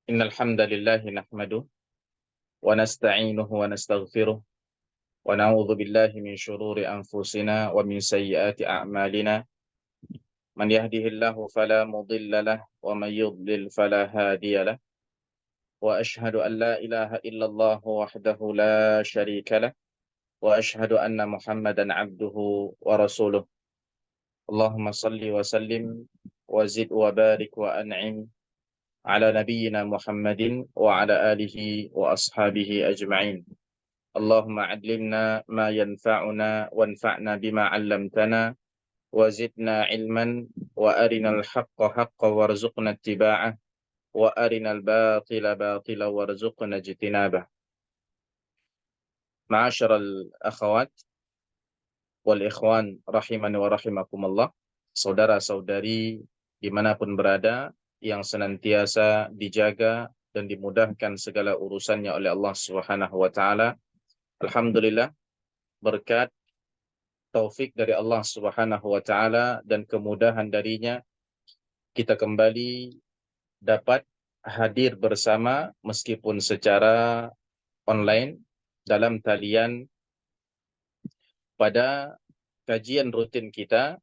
إن الحمد لله نحمده ونستعينه ونستغفره ونعوذ بالله من شرور أنفسنا ومن سيئات أعمالنا من يهده الله فلا مضل له ومن يضلل فلا هادي له وأشهد أن لا إله إلا الله وحده لا شريك له وأشهد أن محمدا عبده ورسوله اللهم صل وسلم وزد وبارك وأنعم على نبينا محمد وعلى آله وأصحابه أجمعين اللهم علمنا ما ينفعنا وانفعنا بما علمتنا وزدنا علما وأرنا الحق حقا وارزقنا اتباعه وأرنا الباطل باطلا وارزقنا اجتنابه. معاشر الأخوات والإخوان rahimani wa rahimakumullah, saudara-saudari dimanapun berada yang senantiasa dijaga dan dimudahkan segala urusannya oleh Allah Subhanahu wa taala. Alhamdulillah, berkat taufik dari Allah Subhanahu wa taala dan kemudahan darinya kita kembali dapat hadir bersama meskipun secara online dalam talian pada kajian rutin kita,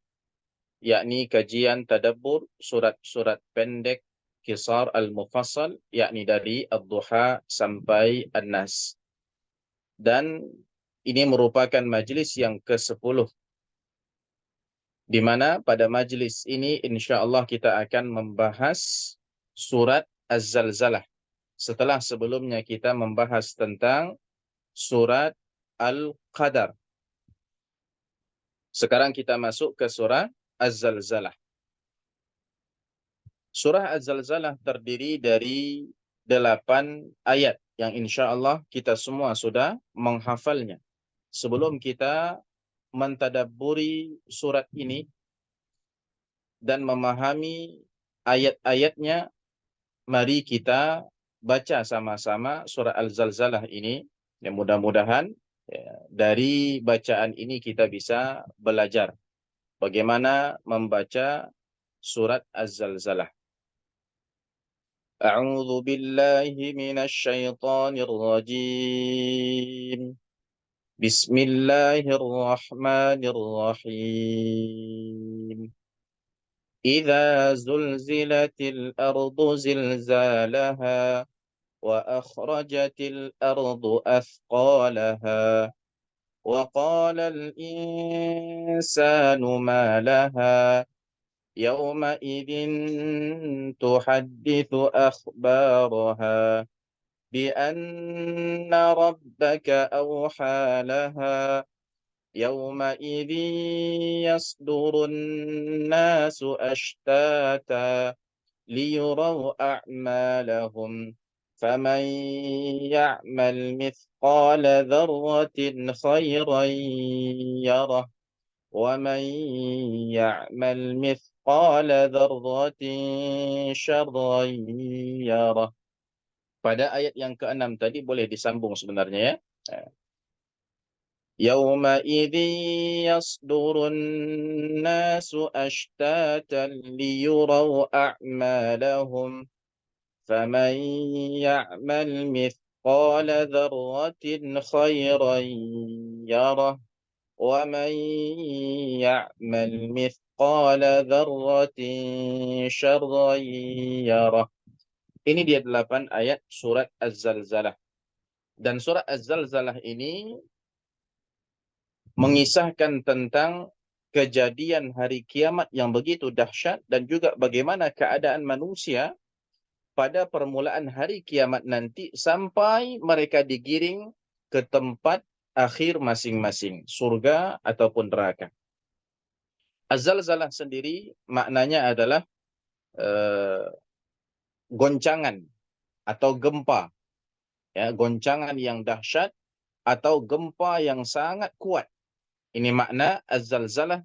yakni kajian tadabbur surat-surat pendek Qisar al-Mufassal, yakni dari Ad-Duha sampai An-Nas. Dan ini merupakan majlis yang ke-10, di mana pada majlis ini insya Allah kita akan membahas surat Az-Zalzalah. Setelah sebelumnya kita membahas tentang surat Al-Qadar. Sekarang kita masuk ke surah Az-Zalzalah. Surah Az-Zalzalah terdiri dari 8 ayat yang insya Allah kita semua sudah menghafalnya. Sebelum kita mentadabburi surat ini dan memahami ayat-ayatnya, mari kita baca sama-sama surah Al-Zalzalah ini. Ya, mudah-mudahan dari bacaan ini kita bisa belajar bagaimana membaca surat Az-Zalzalah. A'udzu billahi minasy syaithanir rajim. Bismillahirrahmanirrahim. Idza zulzilatil ardu zilzalaha wa akhrajatil ardu athqalaha wa qala al-insanu ma laha yawma'idhin tuhaddithu akhbaraha bi'anna rabbaka awha laha yawma'idhin yasdurun nasu ashtata liyuraw a'malahum faman ya'mal mithqala dharratin khayran yarah ومن يعمل مثقال ذرة شرا يره. Pada ayat yang ke-6 tadi boleh disambung sebenarnya ya. Yauma'idzi yasdurun nasu ashtatan liyuraw a'malahum faman ya'mal mithqala dharratin khayran yarah وَمَنْ يَعْمَلْ مِثْقَالَ ذَرَّةٍ شَرًّا يَرَهُ. Ini dia 8 ayat surat Az-Zalzalah. Dan surat Az-Zalzalah ini mengisahkan tentang kejadian hari kiamat yang begitu dahsyat dan juga bagaimana keadaan manusia pada permulaan hari kiamat nanti sampai mereka digiring ke tempat akhir masing-masing, surga ataupun neraka. Az-Zalzalah sendiri maknanya adalah goncangan atau gempa, ya, goncangan yang dahsyat atau gempa yang sangat kuat. Ini makna Az-Zalzalah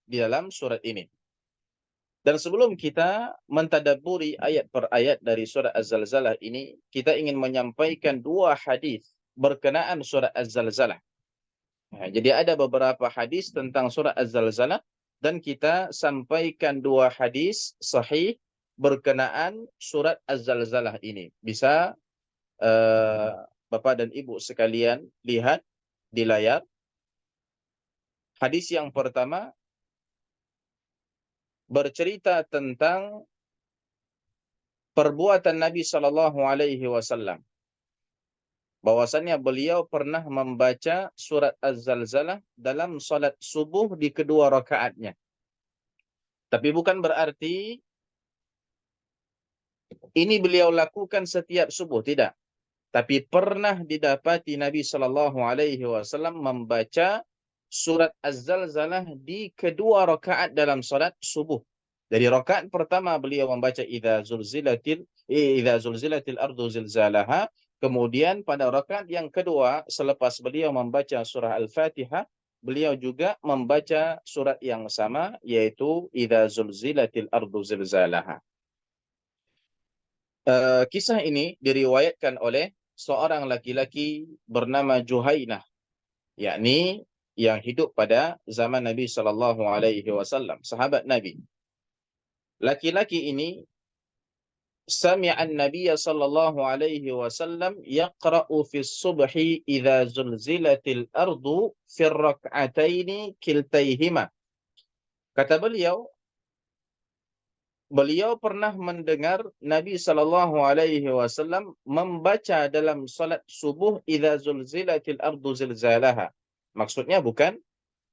di dalam surat ini. Dan sebelum kita mentadabburi ayat per ayat dari surat Az-Zalzalah ini, kita ingin menyampaikan 2 hadis berkenaan surat Az-Zalzalah. Nah, jadi ada beberapa hadis tentang surat Az-Zalzalah dan kita sampaikan 2 hadis sahih berkenaan surat Az-Zalzalah ini. Bisa Bapak dan Ibu sekalian lihat di layar. Hadis yang pertama bercerita tentang perbuatan Nabi Shallallahu Alaihi Wasallam. Bahwasannya beliau pernah membaca surat Az-Zalzalah dalam salat subuh di kedua rakaatnya. Tapi bukan berarti ini beliau lakukan setiap subuh, tidak. Tapi pernah didapati Nabi Shallallahu Alaihi Wasallam membaca surat Az-Zalzalah di kedua rakaat dalam salat subuh. Dari rakaat pertama beliau membaca idza zulzilatil ardu zilzalaha. Kemudian pada rakaat yang kedua selepas beliau membaca surah Al-Fatihah, beliau juga membaca surat yang sama yaitu idza zulzilatil ardu zilzalaha. Kisah ini diriwayatkan oleh seorang laki-laki bernama Juhainah, yakni yang hidup pada zaman Nabi Shallallahu Alaihi Wasallam, sahabat Nabi. Laki-laki ini sami'an Nabiy sallallahu alaihi wasallam yaqra'u fi subhi idza zulzilatil ardu fi rak'ataini kiltaihima. Kata beliau pernah mendengar Nabi sallallahu alaihi wasallam membaca dalam salat subuh idza zulzilatil ardu zilzalaha. Maksudnya bukan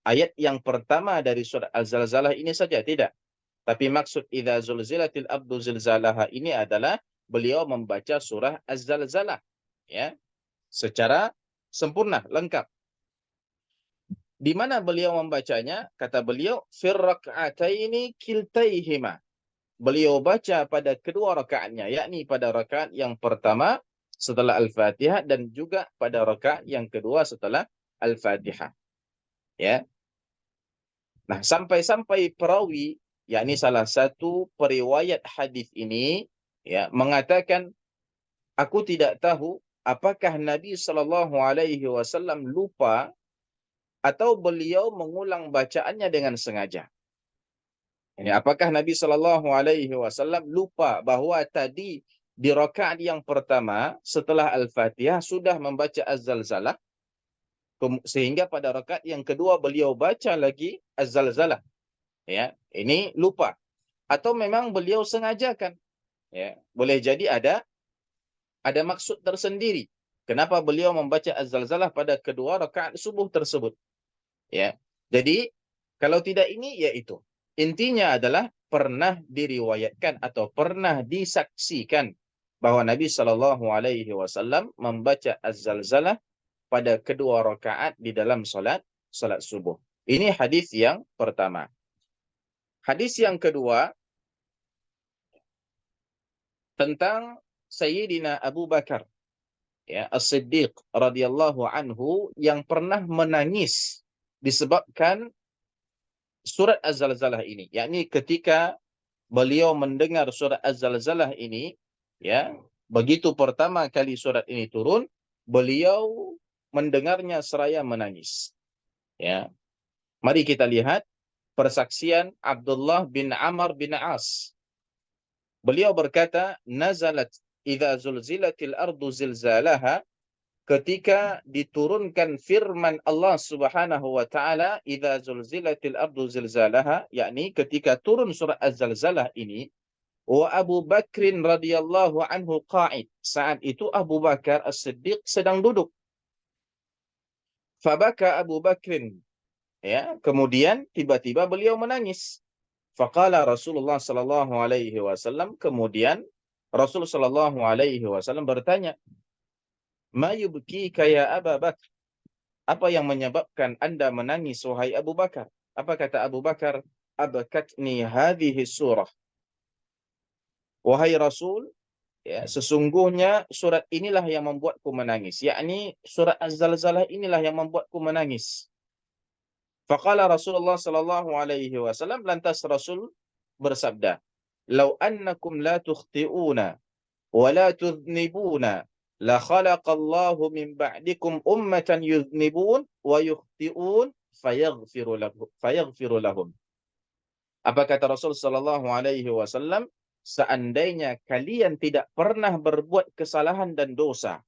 ayat yang pertama dari surah Az-Zalzalah ini saja, tidak. Tapi maksud idza zulzilatil ardu zilzalaha ini adalah beliau membaca surah Az-Zalzalah, ya, secara sempurna, lengkap. Di mana beliau membacanya? Kata beliau fir rak'ataini kiltaihima. Beliau baca pada kedua rakaatnya, yakni pada rakaat yang pertama setelah Al-Fatihah dan juga pada rakaat yang kedua setelah Al-Fatihah. Ya. Nah, sampai-sampai perawi, yakni salah satu periwayat hadis ini, ya, mengatakan, aku tidak tahu apakah Nabi Shallallahu Alaihi Wasallam lupa atau beliau mengulang bacaannya dengan sengaja. Ini apakah Nabi Shallallahu Alaihi Wasallam lupa bahwa tadi di rakaat yang pertama setelah Al-Fatihah sudah membaca Az-Zalzalah, sehingga pada rakaat yang kedua beliau baca lagi Az-Zalzalah. Ya, ini lupa atau memang beliau sengajakan. Ya, boleh jadi ada maksud tersendiri kenapa beliau membaca Az-Zalzalah pada kedua rakaat subuh tersebut. Ya. Jadi kalau tidak ini ya itu. Intinya adalah pernah diriwayatkan atau pernah disaksikan bahwa Nabi Shallallahu Alaihi Wasallam membaca Az-Zalzalah pada kedua rakaat di dalam salat subuh. Ini hadis yang pertama. Hadis yang kedua tentang Sayyidina Abu Bakar, ya, As-Siddiq radhiyallahu anhu yang pernah menangis disebabkan surat Az-Zalzalah ini. Yakni ketika beliau mendengar surat Az-Zalzalah ini, ya, begitu pertama kali surat ini turun, beliau mendengarnya seraya menangis. Ya. Mari kita lihat persaksian Abdullah bin Amr bin As. Beliau berkata, nazalat idza zulzilatil ardu zilzalaha, ketika diturunkan firman Allah Subhanahu wa taala idza zulzilatil ardu zilzalaha, yakni ketika turun surah Az-Zalzalah ini, wa Abu Bakrin radhiyallahu anhu qa'id. Saat itu Abu Bakar As-Siddiq sedang duduk. Fabaka Abu Bakrin, ya, kemudian tiba-tiba beliau menangis. Faqala Rasulullah sallallahu alaihi wasallam, kemudian Rasul sallallahu alaihi wasallam bertanya, "Ma yubkika ya Abu Bakar?" Apa yang menyebabkan Anda menangis wahai Abu Bakar? Apa kata Abu Bakar? Abakatni hadhihi surah. Wahai Rasul, ya, sesungguhnya surat inilah yang membuatku menangis. Yakni surat Az-Zalzalah inilah yang membuatku menangis. Faqala Rasulullah sallallahu alaihi wasallam, lantas Rasul bersabda, "Lau annakum la tukhti'una wa la tudhnibuna la khalaqallahu min ba'dikum ummatan yudhnibun wa yukhti'un fayaghfiru lahum." Apa kata Rasul sallallahu alaihi wasallam? seandainya kalian tidak pernah berbuat kesalahan dan dosa,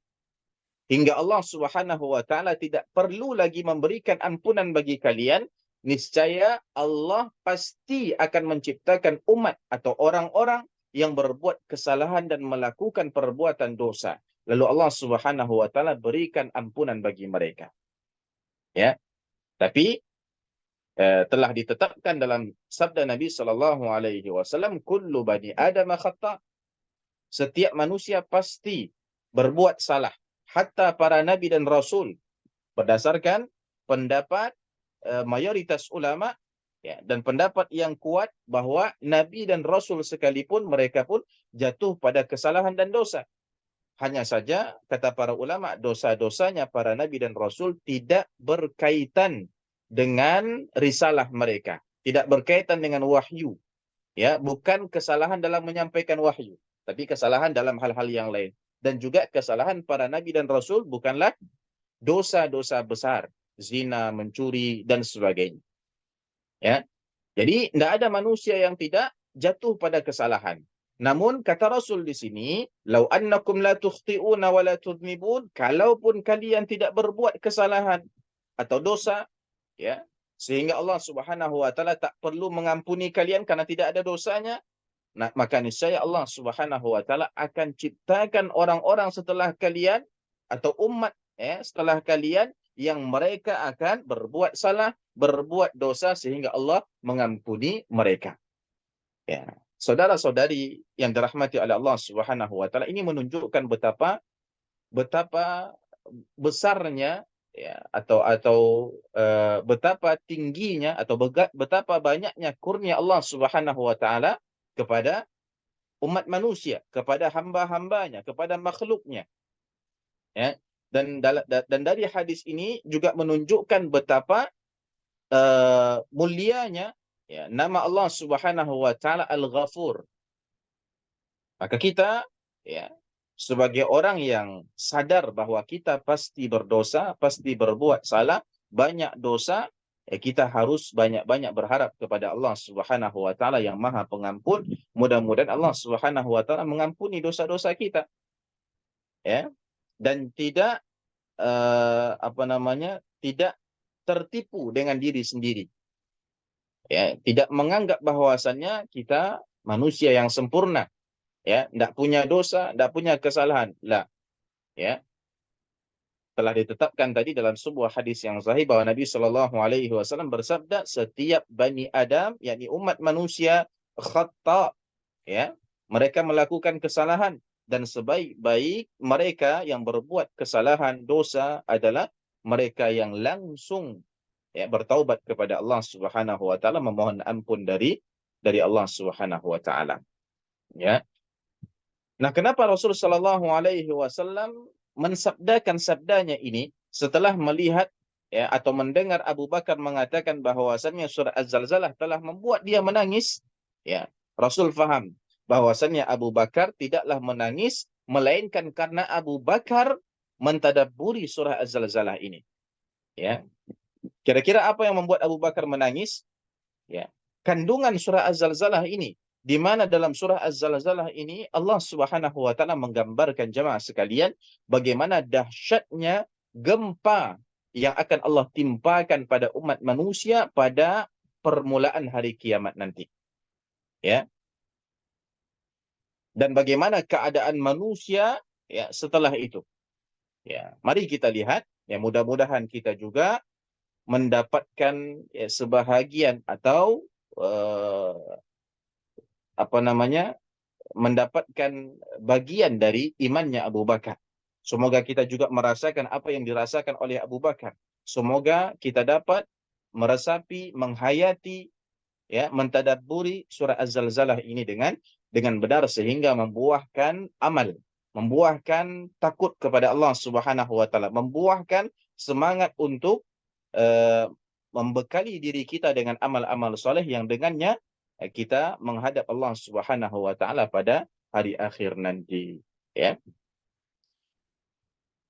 hingga Allah Subhanahu wa taala tidak perlu lagi memberikan ampunan bagi kalian, niscaya Allah pasti akan menciptakan umat atau orang-orang yang berbuat kesalahan dan melakukan perbuatan dosa. Lalu Allah Subhanahu wa taala berikan ampunan bagi mereka. Ya, tapi telah ditetapkan dalam sabda Nabi sallallahu alaihi wasallam, kullu bani Adam khata'. Setiap manusia pasti berbuat salah, hatta para nabi dan rasul. Berdasarkan pendapat mayoritas ulama, ya, dan pendapat yang kuat bahwa nabi dan rasul sekalipun mereka pun jatuh pada kesalahan dan dosa. Hanya saja kata para ulama, dosa-dosanya para nabi dan rasul tidak berkaitan dengan risalah mereka, tidak berkaitan dengan wahyu, ya, bukan kesalahan dalam menyampaikan wahyu, tapi kesalahan dalam hal-hal yang lain. Dan juga kesalahan para nabi dan rasul bukanlah dosa-dosa besar, zina, mencuri, dan sebagainya. Ya, jadi tidak ada manusia yang tidak jatuh pada kesalahan. Namun kata Rasul di sini, "Lau annakum la tukhti'una wa la tudhnibun", kalaupun kalian tidak berbuat kesalahan atau dosa, ya, sehingga Allah Subhanahu wa taala tak perlu mengampuni kalian karena tidak ada dosanya, nah, maka niscaya Allah Subhanahu wa taala akan ciptakan orang-orang setelah kalian atau umat, ya, setelah kalian yang mereka akan berbuat salah, berbuat dosa sehingga Allah mengampuni mereka. Ya, saudara-saudari yang dirahmati oleh Allah Subhanahu wa taala, ini menunjukkan betapa besarnya, ya, atau betapa tingginya atau betapa banyaknya kurnia Allah Subhanahu wa taala kepada umat manusia, kepada hamba-hambanya, kepada makhluknya. Ya. Dan dari hadis ini juga menunjukkan betapa mulianya, ya, nama Allah Subhanahu wa taala Al-Ghafur. Maka kita, ya, sebagai orang yang sadar bahwa kita pasti berdosa, pasti berbuat salah, banyak dosa, ya, kita harus banyak-banyak berharap kepada Allah Subhanahu wa taala yang Maha Pengampun. Mudah-mudahan Allah Subhanahu wa taala mengampuni dosa-dosa kita, ya, dan tidak tidak tertipu dengan diri sendiri, ya, tidak menganggap bahwasannya kita manusia yang sempurna, ya, tidak punya dosa, tidak punya kesalahan. Lah, ya, telah ditetapkan tadi dalam sebuah hadis yang sahih bahwa Nabi Shallallahu alaihi wasallam bersabda, setiap bani Adam, yakni umat manusia, khata', ya, mereka melakukan kesalahan, dan sebaik-baik mereka yang berbuat kesalahan dosa adalah mereka yang langsung, ya, bertaubat kepada Allah Subhanahu wa taala, memohon ampun dari Allah Subhanahu wa taala. Ya. Nah, kenapa Rasul sallallahu alaihi wasallam mensabdakan sabdanya ini setelah melihat, ya, atau mendengar Abu Bakar mengatakan bahwasannya surah Az-Zalzalah telah membuat dia menangis, ya. Rasul faham bahwasannya Abu Bakar tidaklah menangis melainkan karena Abu Bakar mentadabburi surah Az-Zalzalah ini, ya. Kira-kira apa yang membuat Abu Bakar menangis? Ya, kandungan surah Az-Zalzalah ini, di mana dalam surah Az-Zalzalah ini Allah Subhanahu wa taala menggambarkan, jemaah sekalian, bagaimana dahsyatnya gempa yang akan Allah timpakan pada umat manusia pada permulaan hari kiamat nanti. Ya. Dan bagaimana keadaan manusia, ya, setelah itu. Ya, mari kita lihat, ya, mudah-mudahan kita juga mendapatkan, ya, sebahagian atau mendapatkan bagian dari imannya Abu Bakar. Semoga kita juga merasakan apa yang dirasakan oleh Abu Bakar. Semoga kita dapat meresapi, menghayati, ya, mentadabburi surah Az-Zalzalah ini dengan benar sehingga membuahkan amal, membuahkan takut kepada Allah Subhanahu wa taala, membuahkan semangat untuk membekali diri kita dengan amal-amal soleh yang dengannya kita menghadap Allah Subhanahu wa taala pada hari akhir nanti, ya.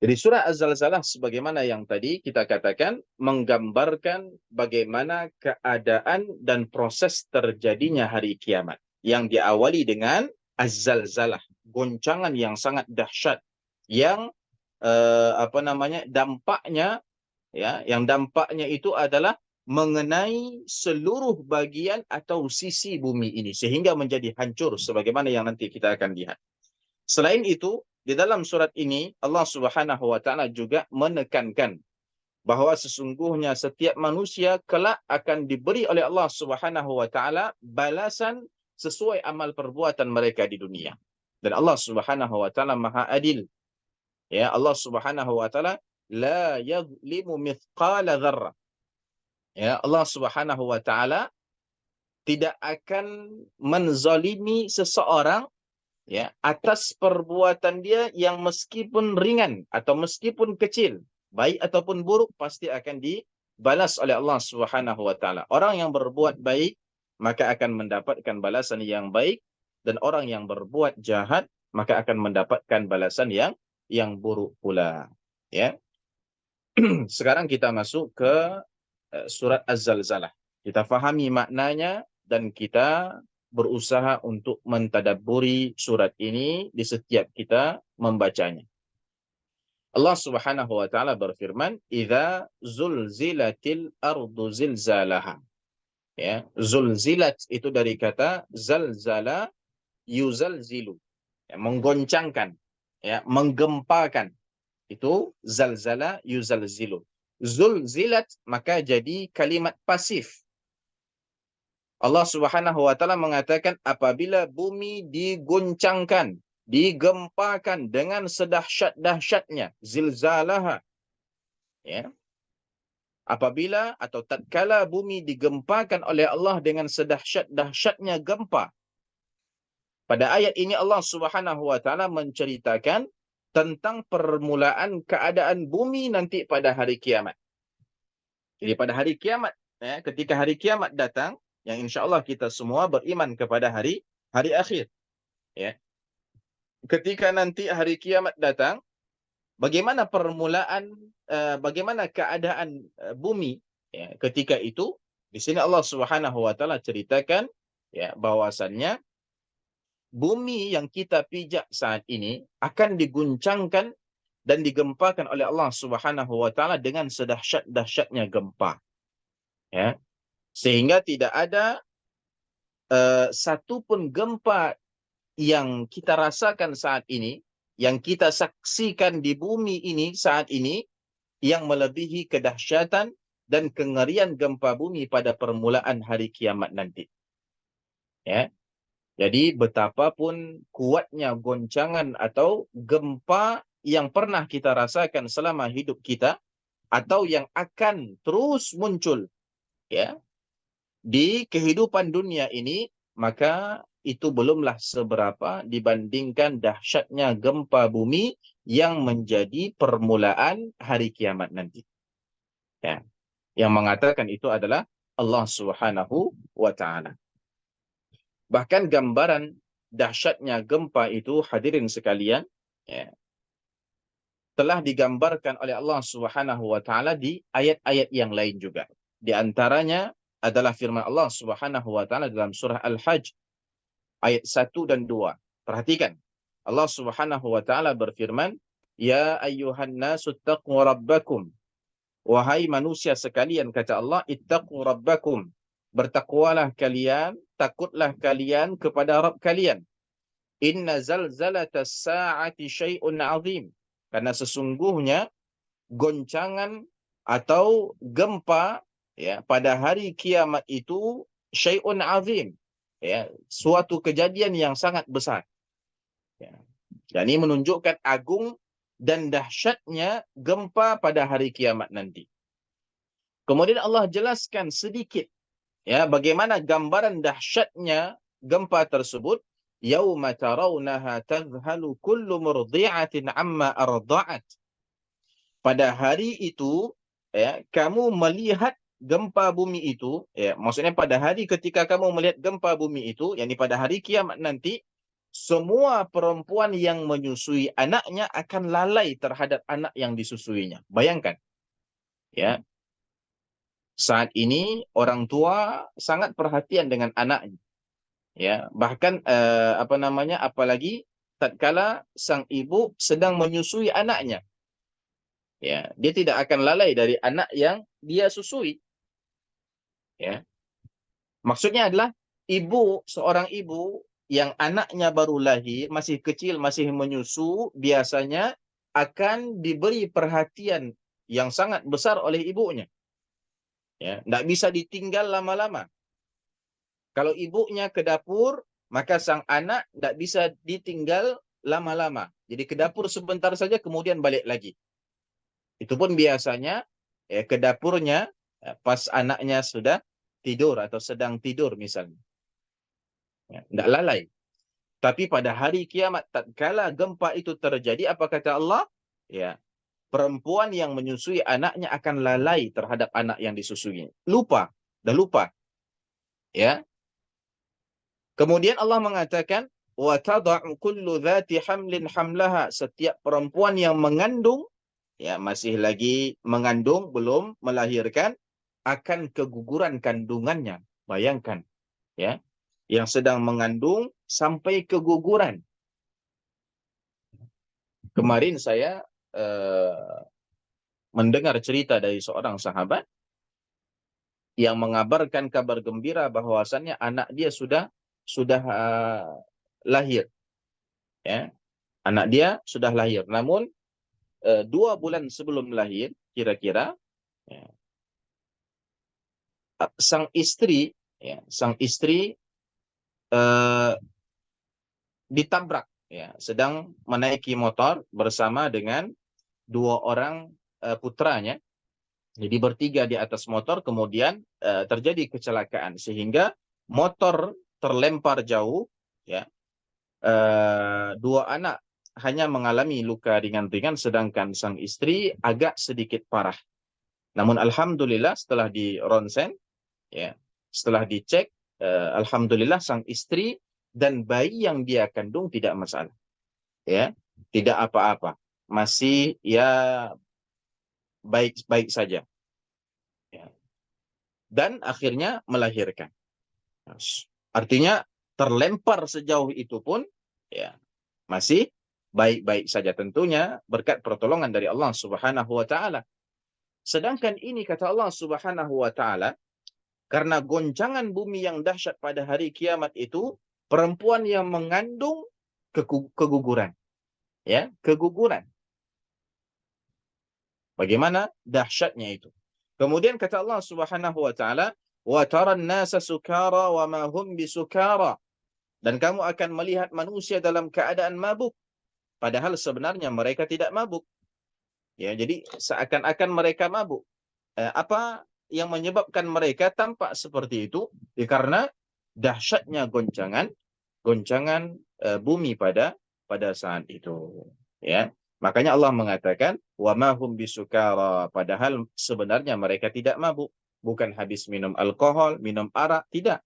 Jadi surah Az-Zalzalah sebagaimana yang tadi kita katakan menggambarkan bagaimana keadaan dan proses terjadinya hari kiamat yang diawali dengan az-zalzalah, goncangan yang sangat dahsyat yang dampaknya, ya, yang dampaknya itu adalah mengenai seluruh bagian atau sisi bumi ini sehingga menjadi hancur sebagaimana yang nanti kita akan lihat. Selain itu, di dalam surat ini Allah Subhanahu wa taala juga menekankan bahwa sesungguhnya setiap manusia kelak akan diberi oleh Allah Subhanahu wa taala balasan sesuai amal perbuatan mereka di dunia. Dan Allah Subhanahu wa taala Maha Adil. Ya, Allah Subhanahu wa taala la yadhlimu mithqala dzarrah. Ya, Allah Subhanahu wa taala tidak akan menzalimi seseorang, ya, atas perbuatan dia yang meskipun ringan atau meskipun kecil, baik ataupun buruk, pasti akan dibalas oleh Allah Subhanahu wa taala. Orang yang berbuat baik maka akan mendapatkan balasan yang baik, dan orang yang berbuat jahat maka akan mendapatkan balasan yang buruk pula. Ya. Sekarang kita masuk ke surat Az-Zalzalah. Kita fahami maknanya dan kita berusaha untuk mentadabburi surat ini di setiap kita membacanya. Allah Subhanahu wa taala berfirman, "Idza zulzilatil ardu zilzalaha." Ya, zulzilat itu dari kata zalzala yuzalzilu. Ya, menggoncangkan, ya, menggempakan. Itu zalzala yuzalzilu. Zulzilat maka jadi kalimat pasif. Allah Subhanahu wa taala mengatakan apabila bumi diguncangkan, digempakan dengan sedahsyat-dahsyatnya, zilzalaha, ya. Apabila atau tatkala bumi digempakan oleh Allah dengan sedahsyat-dahsyatnya gempa. Pada ayat ini Allah Subhanahu wa taala menceritakan tentang permulaan keadaan bumi nanti pada hari kiamat. Jadi pada hari kiamat, ya, ketika hari kiamat datang, yang insya Allah kita semua beriman kepada hari akhir. Ya. Ketika nanti hari kiamat datang, bagaimana permulaan, bagaimana keadaan bumi, ya, ketika itu? Di sini Allah Subhanahu wa taala ceritakan, ya, bahwasannya bumi yang kita pijak saat ini akan diguncangkan dan digempakan oleh Allah Subhanahu wa taala dengan sedahsyat-dahsyatnya gempa. Ya. Sehingga tidak ada satu pun gempa yang kita rasakan saat ini, yang kita saksikan di bumi ini saat ini, yang melebihi kedahsyatan dan kengerian gempa bumi pada permulaan hari kiamat nanti. Ya. Jadi betapapun kuatnya goncangan atau gempa yang pernah kita rasakan selama hidup kita, atau yang akan terus muncul, ya, di kehidupan dunia ini, maka itu belumlah seberapa dibandingkan dahsyatnya gempa bumi yang menjadi permulaan hari kiamat nanti. Ya. Yang mengatakan itu adalah Allah Subhanahu wa taala. Bahkan gambaran dahsyatnya gempa itu, hadirin sekalian, ya, telah digambarkan oleh Allah Subhanahu wa taala di ayat-ayat yang lain juga. Di antaranya adalah firman Allah Subhanahu wa taala dalam surah Al-Hajj ayat 1 dan 2. Perhatikan. Allah Subhanahu wa taala berfirman, "Ya ayyuhan nasu taqu rabbakum." Wahai manusia sekalian, kata Allah, ittaqu rabbakum. Bertakwalah kalian, takutlah kalian kepada Rabb kalian. Inna zalzalatas sa'ati syai'un 'azim. Karena sesungguhnya goncangan atau gempa, ya, pada hari kiamat itu syai'un 'azim. Ya, suatu kejadian yang sangat besar. Ya. Dan ini menunjukkan agung dan dahsyatnya gempa pada hari kiamat nanti. Kemudian Allah jelaskan sedikit, ya, bagaimana gambaran dahsyatnya gempa tersebut. Yauma tarawunaha tadhhalu kullu murdi'atin amma arda'at. Pada hari itu, ya, kamu melihat gempa bumi itu, ya, maksudnya pada hari ketika kamu melihat gempa bumi itu, yakni pada hari kiamat nanti, semua perempuan yang menyusui anaknya akan lalai terhadap anak yang disusuinya. Bayangkan, ya. Saat ini orang tua sangat perhatian dengan anaknya. Ya, bahkan apalagi tatkala sang ibu sedang menyusui anaknya, ya, dia tidak akan lalai dari anak yang dia susui, ya. Maksudnya adalah seorang ibu yang anaknya baru lahir, masih kecil, masih menyusu, biasanya akan diberi perhatian yang sangat besar oleh ibunya. Ya, tidak bisa ditinggal lama-lama. Kalau ibunya ke dapur, maka sang anak tidak bisa ditinggal lama-lama. Jadi ke dapur sebentar saja, kemudian balik lagi. Itu pun biasanya ke dapurnya pas anaknya sudah tidur atau sedang tidur misalnya. Ya, tidak lalai. Tapi pada hari kiamat, tatkala gempa itu terjadi, apa kata Allah? Ya, perempuan yang menyusui anaknya akan lalai terhadap anak yang disusui. Lupa, dah lupa. Ya. Kemudian Allah mengatakan, wa tada'u kullu dhati hamlin hamlaha. Setiap perempuan yang mengandung, ya, masih lagi mengandung, belum melahirkan, akan keguguran kandungannya. Bayangkan, ya, yang sedang mengandung sampai keguguran. Kemarin saya mendengar cerita dari seorang sahabat yang mengabarkan kabar gembira bahwasannya anak dia sudah lahir, ya, anak dia sudah lahir. Namun 2 bulan sebelum lahir, kira-kira, ya, sang istri eh, ditabrak, ya, sedang menaiki motor bersama dengan 2 orang putranya. Jadi bertiga di atas motor, kemudian terjadi kecelakaan sehingga motor terlempar jauh, ya. 2 anak hanya mengalami luka ringan-ringan, sedangkan sang istri agak sedikit parah. Namun alhamdulillah setelah di ronsen, ya, setelah dicek, alhamdulillah sang istri dan bayi yang dia kandung tidak masalah, ya, tidak apa-apa, masih ya baik-baik saja, ya. Dan akhirnya melahirkan. Artinya terlempar sejauh itu pun, ya, masih baik-baik saja, tentunya berkat pertolongan dari Allah Subhanahu wa taala. Sedangkan ini kata Allah Subhanahu wa taala, karena goncangan bumi yang dahsyat pada hari kiamat itu, perempuan yang mengandung keguguran, ya, keguguran. Bagaimana dahsyatnya itu. Kemudian kata Allah Subhanahu wa taala, "Wa taran nasa sukara wa ma hum bisukara." Dan kamu akan melihat manusia dalam keadaan mabuk, padahal sebenarnya mereka tidak mabuk. Ya, jadi seakan-akan mereka mabuk. Apa yang menyebabkan mereka tampak seperti itu? Ya, karena dahsyatnya goncangan bumi pada saat itu. Ya, makanya Allah mengatakan wa ma hum bisukara, padahal sebenarnya mereka tidak mabuk, bukan habis minum alkohol, minum arak, tidak.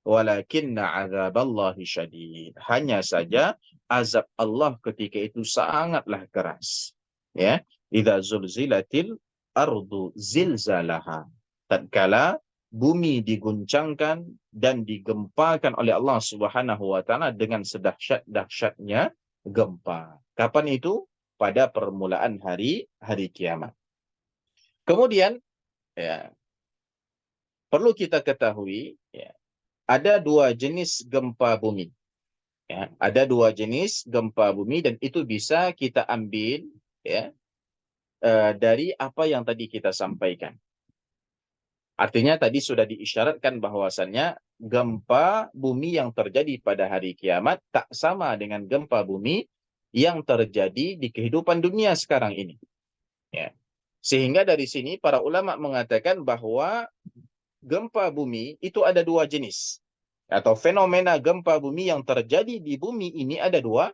Walakinna azaballahi syadid. Hanya saja azab Allah ketika itu sangatlah keras. Ya, idza zulzilatil ardu zilzalaha. Tatkala bumi diguncangkan dan digempakan oleh Allah Subhanahu wa taala dengan sedahsyat-dahsyatnya gempa. Kapan itu? Pada permulaan hari kiamat. Kemudian, ya, perlu kita ketahui, ya, ada 2 jenis gempa bumi. Ya, ada 2 jenis gempa bumi dan itu bisa kita ambil, ya, dari apa yang tadi kita sampaikan. Artinya tadi sudah diisyaratkan bahwasannya gempa bumi yang terjadi pada hari kiamat tak sama dengan gempa bumi yang terjadi di kehidupan dunia sekarang ini. Ya. Sehingga dari sini para ulama mengatakan bahwa gempa bumi itu ada 2 jenis. Atau fenomena gempa bumi yang terjadi di bumi ini ada dua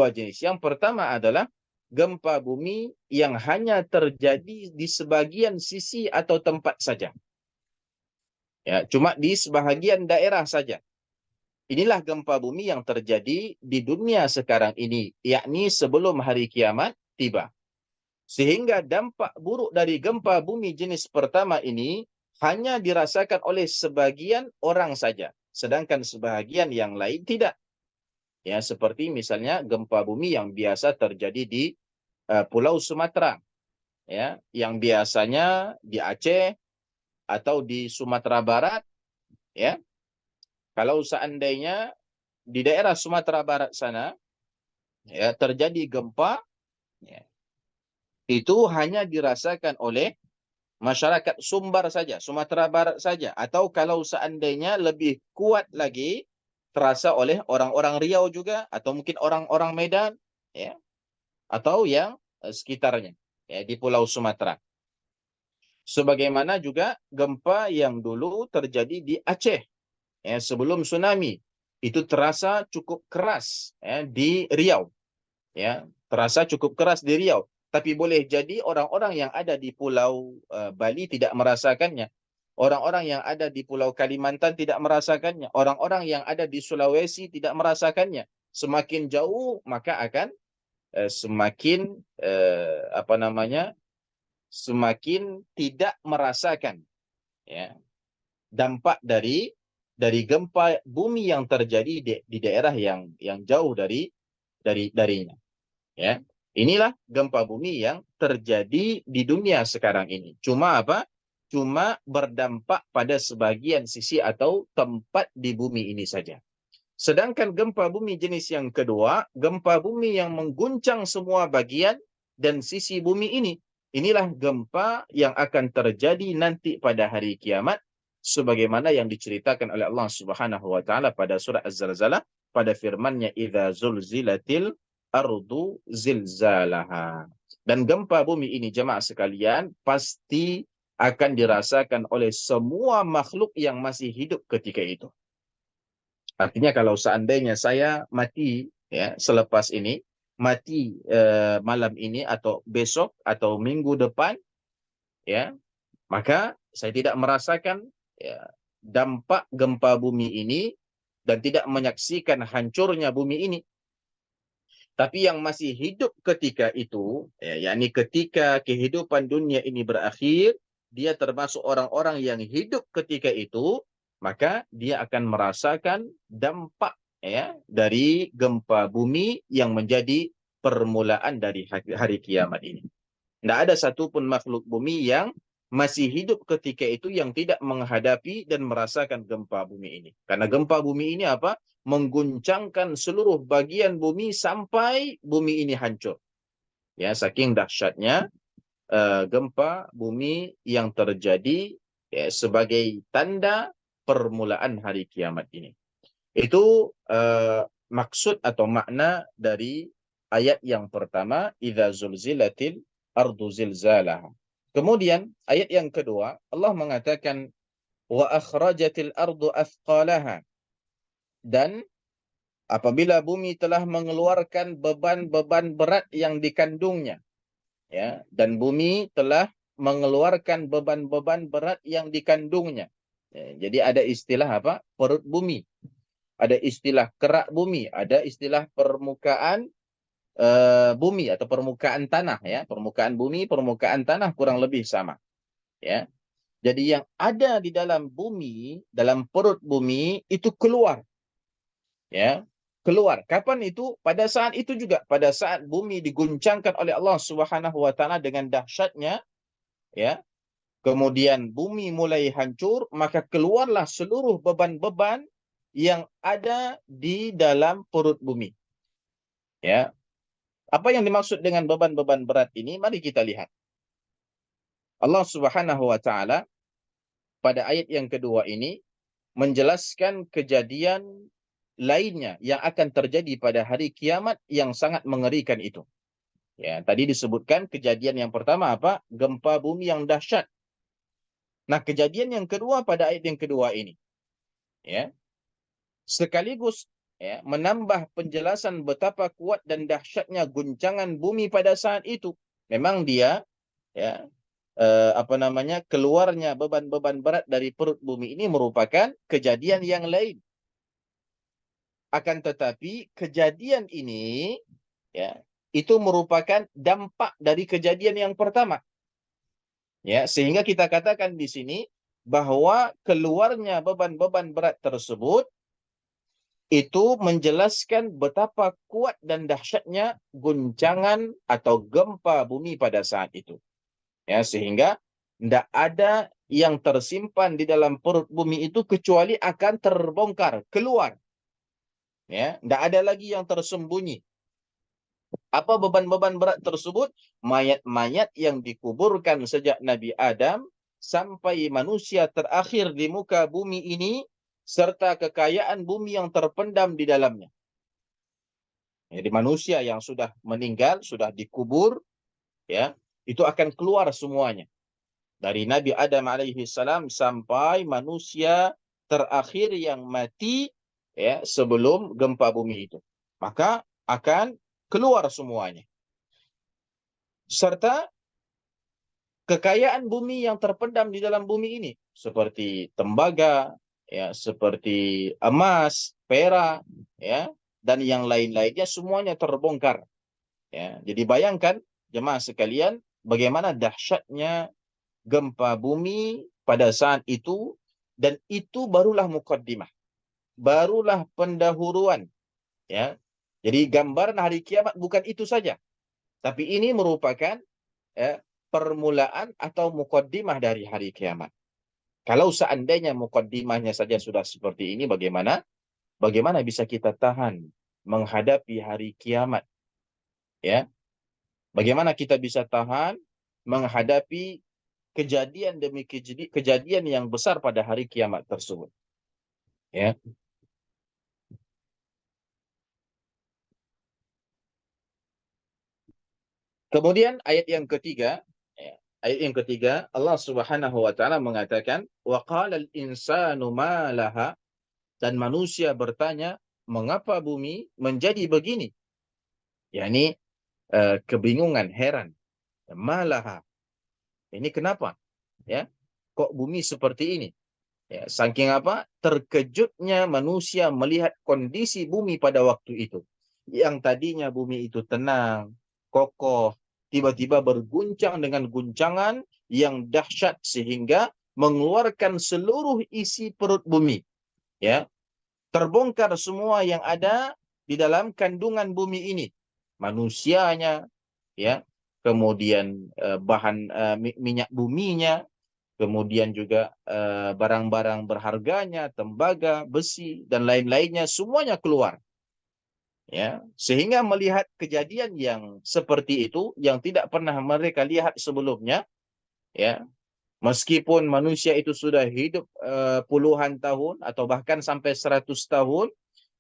jenis. Yang pertama adalah gempa bumi yang hanya terjadi di sebagian sisi atau tempat saja. Ya, cuma di sebahagian daerah saja. Inilah gempa bumi yang terjadi di dunia sekarang ini, yakni sebelum hari kiamat tiba. Sehingga dampak buruk dari gempa bumi jenis pertama ini hanya dirasakan oleh sebagian orang saja. sedangkan sebahagian yang lain tidak. Ya, seperti misalnya gempa bumi yang biasa terjadi di Pulau Sumatera, ya, yang biasanya di Aceh atau di Sumatera Barat, ya. Kalau seandainya di daerah Sumatera Barat sana, ya, terjadi gempa, ya, itu hanya dirasakan oleh masyarakat Sumbar saja, Sumatera Barat saja, atau kalau seandainya lebih kuat lagi terasa oleh orang-orang Riau juga, atau mungkin orang-orang Medan, ya, atau yang sekitarnya, ya, di Pulau Sumatera. Sebagaimana juga gempa yang dulu terjadi di Aceh, ya, sebelum tsunami, itu terasa cukup keras, ya, di Riau, ya, terasa cukup keras di Riau. Tapi boleh jadi orang-orang yang ada di Pulau Bali tidak merasakannya. Orang-orang yang ada di Pulau Kalimantan tidak merasakannya. Orang-orang yang ada di Sulawesi tidak merasakannya. Semakin jauh maka akan semakin apa namanya? Semakin tidak merasakan, ya, dampak dari gempa bumi yang terjadi di daerah yang jauh darinya. Ya, inilah gempa bumi yang terjadi di dunia sekarang ini. Cuma apa? Cuma berdampak pada sebagian sisi atau tempat di bumi ini saja. Sedangkan gempa bumi jenis yang kedua, gempa bumi yang mengguncang semua bagian dan sisi bumi ini. Inilah gempa yang akan terjadi nanti pada hari kiamat, sebagaimana yang diceritakan oleh Allah Subhanahu wa taala pada surah Az-Zalzalah pada firman-Nya idza zulzilatil ardu zilzalaha. Dan gempa bumi ini jemaah sekalian pasti akan dirasakan oleh semua makhluk yang masih hidup ketika itu. Artinya kalau seandainya saya mati, ya, selepas ini, mati malam ini atau besok atau minggu depan, ya, maka saya tidak merasakan, ya, dampak gempa bumi ini dan tidak menyaksikan hancurnya bumi ini. Tapi yang masih hidup ketika itu, ya, yakni ketika kehidupan dunia ini berakhir, dia termasuk orang-orang yang hidup ketika itu, maka dia akan merasakan dampak, ya, dari gempa bumi yang menjadi permulaan dari hari kiamat ini. Tidak ada satupun makhluk bumi yang masih hidup ketika itu yang tidak menghadapi dan merasakan gempa bumi ini. Karena gempa bumi ini apa? Mengguncangkan seluruh bagian bumi sampai bumi ini hancur. Ya, saking dahsyatnya gempa bumi yang terjadi, ya, sebagai tanda permulaan hari kiamat ini. Itu maksud atau makna dari ayat yang pertama, idza zulzilatil ardu zilzalaha. Kemudian ayat yang kedua, Allah mengatakan wa akhrajatil ardu athqalaha, dan apabila bumi telah mengeluarkan beban-beban berat yang dikandungnya, ya, dan bumi telah mengeluarkan beban-beban berat yang dikandungnya. Ya, jadi ada istilah apa? Perut bumi. Ada istilah kerak bumi, ada istilah permukaan bumi atau permukaan tanah, ya. Permukaan bumi, permukaan tanah kurang lebih sama, ya. Jadi yang ada di dalam bumi, dalam perut bumi itu keluar, ya. Keluar. Kapan itu? Pada saat itu juga, pada saat bumi diguncangkan oleh Allah Subhanahu wa taala dengan dahsyatnya, ya. Kemudian bumi mulai hancur, maka keluarlah seluruh beban-beban yang ada di dalam perut bumi. Ya, apa yang dimaksud dengan beban-beban berat ini? Mari kita lihat. Allah Subhanahu wa taala pada ayat yang kedua ini menjelaskan kejadian lainnya yang akan terjadi pada hari kiamat yang sangat mengerikan itu. Ya, tadi disebutkan kejadian yang pertama apa? Gempa bumi yang dahsyat. Nah, kejadian yang kedua pada ayat yang kedua ini, ya, sekaligus, ya, menambah penjelasan betapa kuat dan dahsyatnya guncangan bumi pada saat itu. Memang dia, ya, apa namanya, keluarnya beban-beban berat dari perut bumi ini merupakan kejadian yang lain. Akan tetapi kejadian ini, ya, itu merupakan dampak dari kejadian yang pertama. Ya, sehingga kita katakan di sini bahwa keluarnya beban-beban berat tersebut itu menjelaskan betapa kuat dan dahsyatnya guncangan atau gempa bumi pada saat itu. Ya, sehingga tidak ada yang tersimpan di dalam perut bumi itu kecuali akan terbongkar, keluar. Ya, tidak ada lagi yang tersembunyi. Apa beban-beban berat tersebut? Mayat-mayat yang dikuburkan sejak Nabi Adam sampai manusia terakhir di muka bumi ini, serta kekayaan bumi yang terpendam di dalamnya. Jadi manusia yang sudah meninggal, sudah dikubur, ya, itu akan keluar semuanya. Dari Nabi Adam alaihi salam sampai manusia terakhir yang mati, ya, sebelum gempa bumi itu. Maka akan keluar semuanya. Serta kekayaan bumi yang terpendam di dalam bumi ini, seperti tembaga, ya, seperti emas, perak, ya, dan yang lain-lainnya semuanya terbongkar. Ya, jadi bayangkan jemaah sekalian bagaimana dahsyatnya gempa bumi pada saat itu, dan itu barulah mukaddimah, barulah pendahuluan, ya. Jadi gambaran hari kiamat bukan itu saja, tapi ini merupakan, ya, permulaan atau mukaddimah dari hari kiamat. Kalau seandainya mukaddimahnya saja sudah seperti ini, bagaimana? Bagaimana bisa kita tahan menghadapi hari kiamat? Ya, bagaimana kita bisa tahan menghadapi kejadian demi kejadian yang besar pada hari kiamat tersebut? Ya. Kemudian ayat yang ketiga, ya, ayat yang ketiga Allah Subhanahu wa taala mengatakan wa qalal insanu ma laha, dan manusia bertanya, mengapa bumi menjadi begini? Yakni kebingungan, heran. Malaha. Ini kenapa? Ya, kok bumi seperti ini? Ya, saking apa? Terkejutnya manusia melihat kondisi bumi pada waktu itu. Yang tadinya bumi itu tenang, kokoh, tiba-tiba berguncang dengan guncangan yang dahsyat sehingga mengeluarkan seluruh isi perut bumi. Ya, terbongkar semua yang ada di dalam kandungan bumi ini. Manusianya, ya, kemudian bahan minyak buminya, kemudian juga barang-barang berharganya, tembaga, besi, dan lain-lainnya, semuanya keluar. Ya, sehingga melihat kejadian yang seperti itu, yang tidak pernah mereka lihat sebelumnya, ya, meskipun manusia itu sudah hidup puluhan tahun atau bahkan sampai 100 tahun,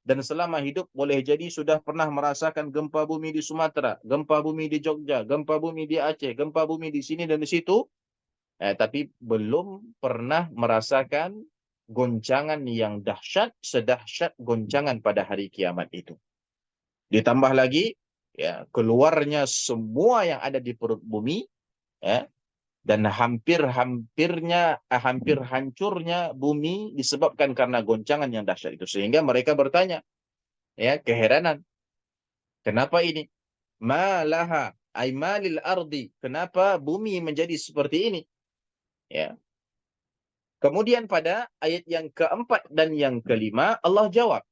dan selama hidup boleh jadi sudah pernah merasakan gempa bumi di Sumatera, gempa bumi di Jogja, gempa bumi di Aceh, gempa bumi di sini dan di situ, tapi belum pernah merasakan goncangan yang dahsyat sedahsyat goncangan pada hari kiamat itu. Ditambah lagi, ya, keluarnya semua yang ada di perut bumi, ya, dan hampir hancurnya bumi disebabkan karena goncangan yang dahsyat itu, sehingga mereka bertanya, ya, keheranan, kenapa ini? Malaha ay malil ardi, kenapa bumi menjadi seperti ini? Ya. Kemudian pada ayat yang keempat dan yang kelima Allah jawab,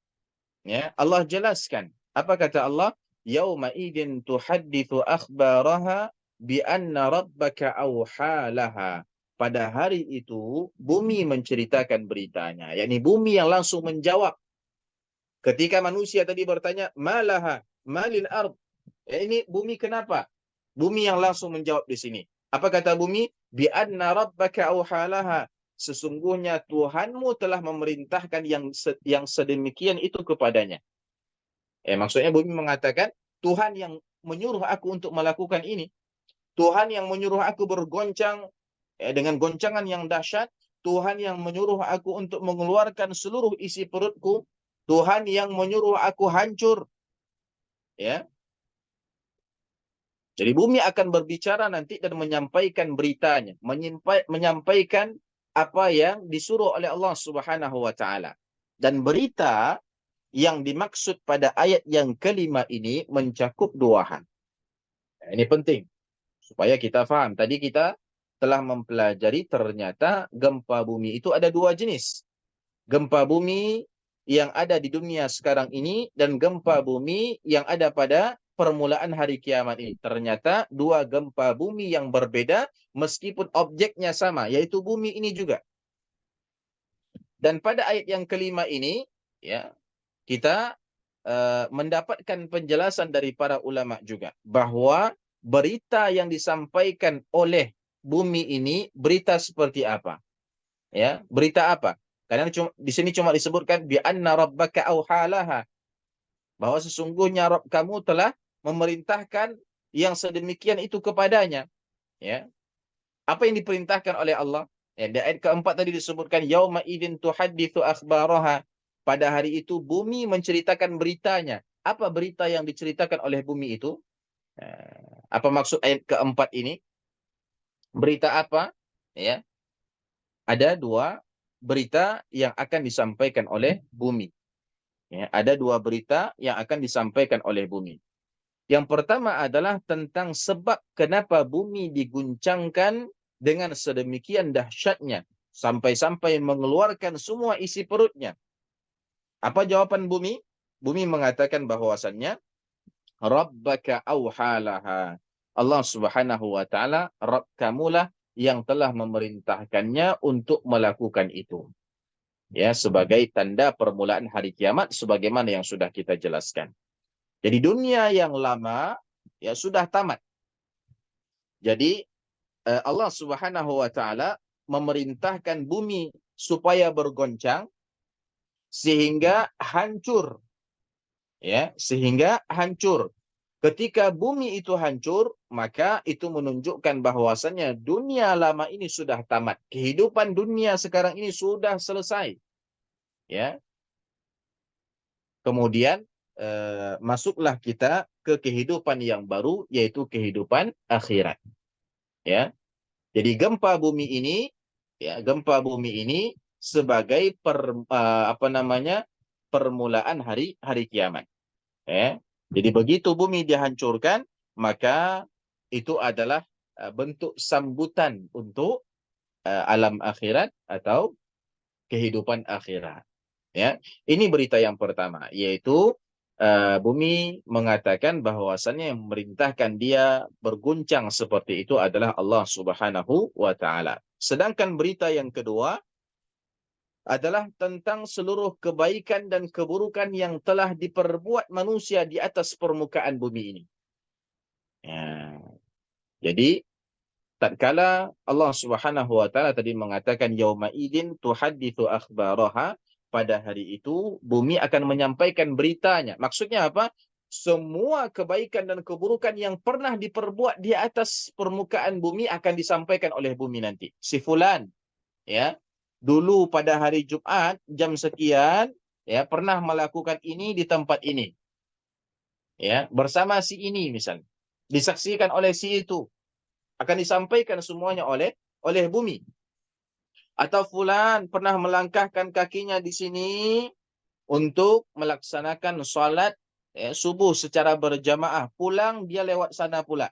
ya, Allah jelaskan. Apa kata Allah? Yauma idin tuhadditsu akhbaraha bi anna rabbaka awhalaha. Pada hari itu bumi menceritakan beritanya, yakni bumi yang langsung menjawab. Ketika manusia tadi bertanya, malaha, malil ard. Ya, ini bumi kenapa? Bumi yang langsung menjawab di sini. Apa kata bumi? Bi anna rabbaka awhalaha. Sesungguhnya Tuhanmu telah memerintahkan yang sedemikian itu kepadanya. Maksudnya bumi mengatakan, Tuhan yang menyuruh aku untuk melakukan ini. Tuhan yang menyuruh aku bergoncang dengan goncangan yang dahsyat. Tuhan yang menyuruh aku untuk mengeluarkan seluruh isi perutku. Tuhan yang menyuruh aku hancur. Ya. Jadi bumi akan berbicara nanti dan menyampaikan beritanya, menyampaikan apa yang disuruh oleh Allah Subhanahu wa taala. Dan berita yang dimaksud pada ayat yang kelima ini mencakup dua hal. Ini penting supaya kita faham. Tadi kita telah mempelajari ternyata gempa bumi itu ada dua jenis. Gempa bumi yang ada di dunia sekarang ini dan gempa bumi yang ada pada permulaan hari kiamat ini. Ternyata dua gempa bumi yang berbeda meskipun objeknya sama, yaitu bumi ini juga. Dan pada ayat yang kelima ini, ya, kita mendapatkan penjelasan dari para ulama juga bahwa berita yang disampaikan oleh bumi ini berita seperti apa? Ya, berita apa? Karena di sini cuma disebutkan bi anna rabbaka auhalaha, bahwa sesungguhnya Rabb kamu telah memerintahkan yang sedemikian itu kepadanya. Ya, apa yang diperintahkan oleh Allah? Ya, di ayat keempat tadi disebutkan yauma idzin tuhadditsu akhbaraha. Pada hari itu bumi menceritakan beritanya. Apa berita yang diceritakan oleh bumi itu? Apa maksud ayat keempat ini? Berita apa? Ya, ada dua berita yang akan disampaikan oleh bumi. Ya, ada dua berita yang akan disampaikan oleh bumi. Yang pertama adalah tentang sebab kenapa bumi diguncangkan dengan sedemikian dahsyatnya sampai-sampai mengeluarkan semua isi perutnya. Apa jawaban bumi? Bumi mengatakan bahwasannya Rabbaka auhalaha. Allah Subhanahu wa taala, Rabb kamulah yang telah memerintahkannya untuk melakukan itu. Ya, sebagai tanda permulaan hari kiamat sebagaimana yang sudah kita jelaskan. Jadi dunia yang lama ya sudah tamat. Jadi Allah Subhanahu wa taala memerintahkan bumi supaya bergoncang sehingga hancur, ya, sehingga hancur. Ketika bumi itu hancur, maka itu menunjukkan bahwasannya dunia lama ini sudah tamat. Kehidupan dunia sekarang ini sudah selesai. Ya. Kemudian masuklah kita ke kehidupan yang baru, yaitu kehidupan akhirat. Ya. Jadi gempa bumi ini, ya, gempa bumi ini sebagai permulaan hari kiamat. Ya. Jadi begitu bumi dihancurkan, maka itu adalah bentuk sambutan untuk alam akhirat atau kehidupan akhirat. Ya, ini berita yang pertama, yaitu bumi mengatakan bahwasannya yang memerintahkan dia berguncang seperti itu adalah Allah Subhanahu wa taala. Sedangkan berita yang kedua adalah tentang seluruh kebaikan dan keburukan yang telah diperbuat manusia di atas permukaan bumi ini. Ya. Jadi tatkala Allah Subhanahu wa taala tadi mengatakan yauma idzin tuhadditsu akhbaraha, pada hari itu bumi akan menyampaikan beritanya. Maksudnya apa? Semua kebaikan dan keburukan yang pernah diperbuat di atas permukaan bumi akan disampaikan oleh bumi nanti. Si fulan, ya, dulu pada hari Jumat jam sekian, ya, pernah melakukan ini di tempat ini. Ya, bersama si ini misalnya. Disaksikan oleh si itu. Akan disampaikan semuanya oleh bumi. Atau fulan pernah melangkahkan kakinya di sini untuk melaksanakan salat subuh secara berjamaah. Pulang dia lewat sana pula.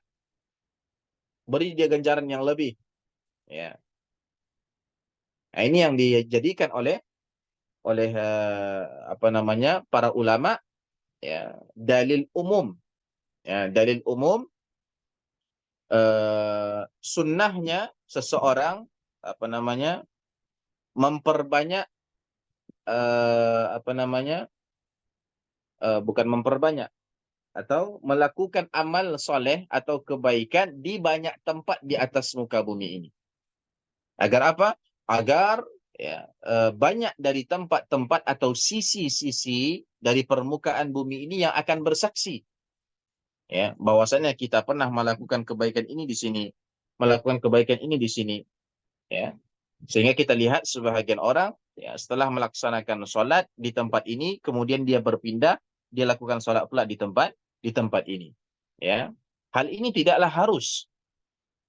Beri dia ganjaran yang lebih. Ya. Nah, ini yang dijadikan oleh para ulama, ya, dalil umum. Ya, dalil umum sunnahnya seseorang memperbanyak bukan memperbanyak atau melakukan amal soleh atau kebaikan di banyak tempat di atas muka bumi ini. Agar apa? Agar ya, banyak dari tempat-tempat atau sisi-sisi dari permukaan bumi ini yang akan bersaksi, ya, bahwasanya kita pernah melakukan kebaikan ini di sini, melakukan kebaikan ini di sini, ya. Sehingga kita lihat sebahagian orang, ya, setelah melaksanakan sholat di tempat ini, kemudian dia berpindah, dia lakukan sholat pula di tempat ini. Ya, hal ini tidaklah harus,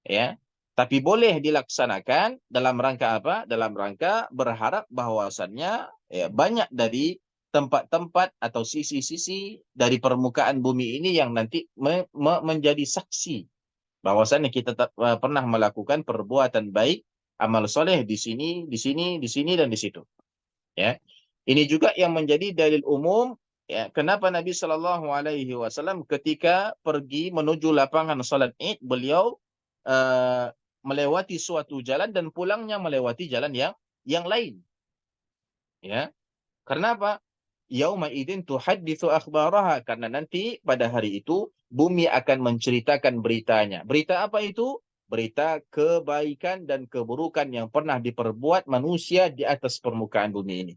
ya, tapi boleh dilaksanakan dalam rangka apa? Dalam rangka berharap bahwasannya, ya, banyak dari tempat-tempat atau sisi-sisi dari permukaan bumi ini yang nanti menjadi saksi bahwasannya kita pernah melakukan perbuatan baik, amal soleh di sini, di sini, di sini, dan di situ. Ya, ini juga yang menjadi dalil umum. Ya, kenapa Nabi Shallallahu Alaihi Wasallam ketika pergi menuju lapangan salat Id, beliau melewati suatu jalan dan pulangnya melewati jalan yang lain. Ya, karena apa? Yauma idzin tuhadditsu akhbaraha, karena nanti pada hari itu bumi akan menceritakan beritanya. Berita apa itu? Berita kebaikan dan keburukan yang pernah diperbuat manusia di atas permukaan bumi ini.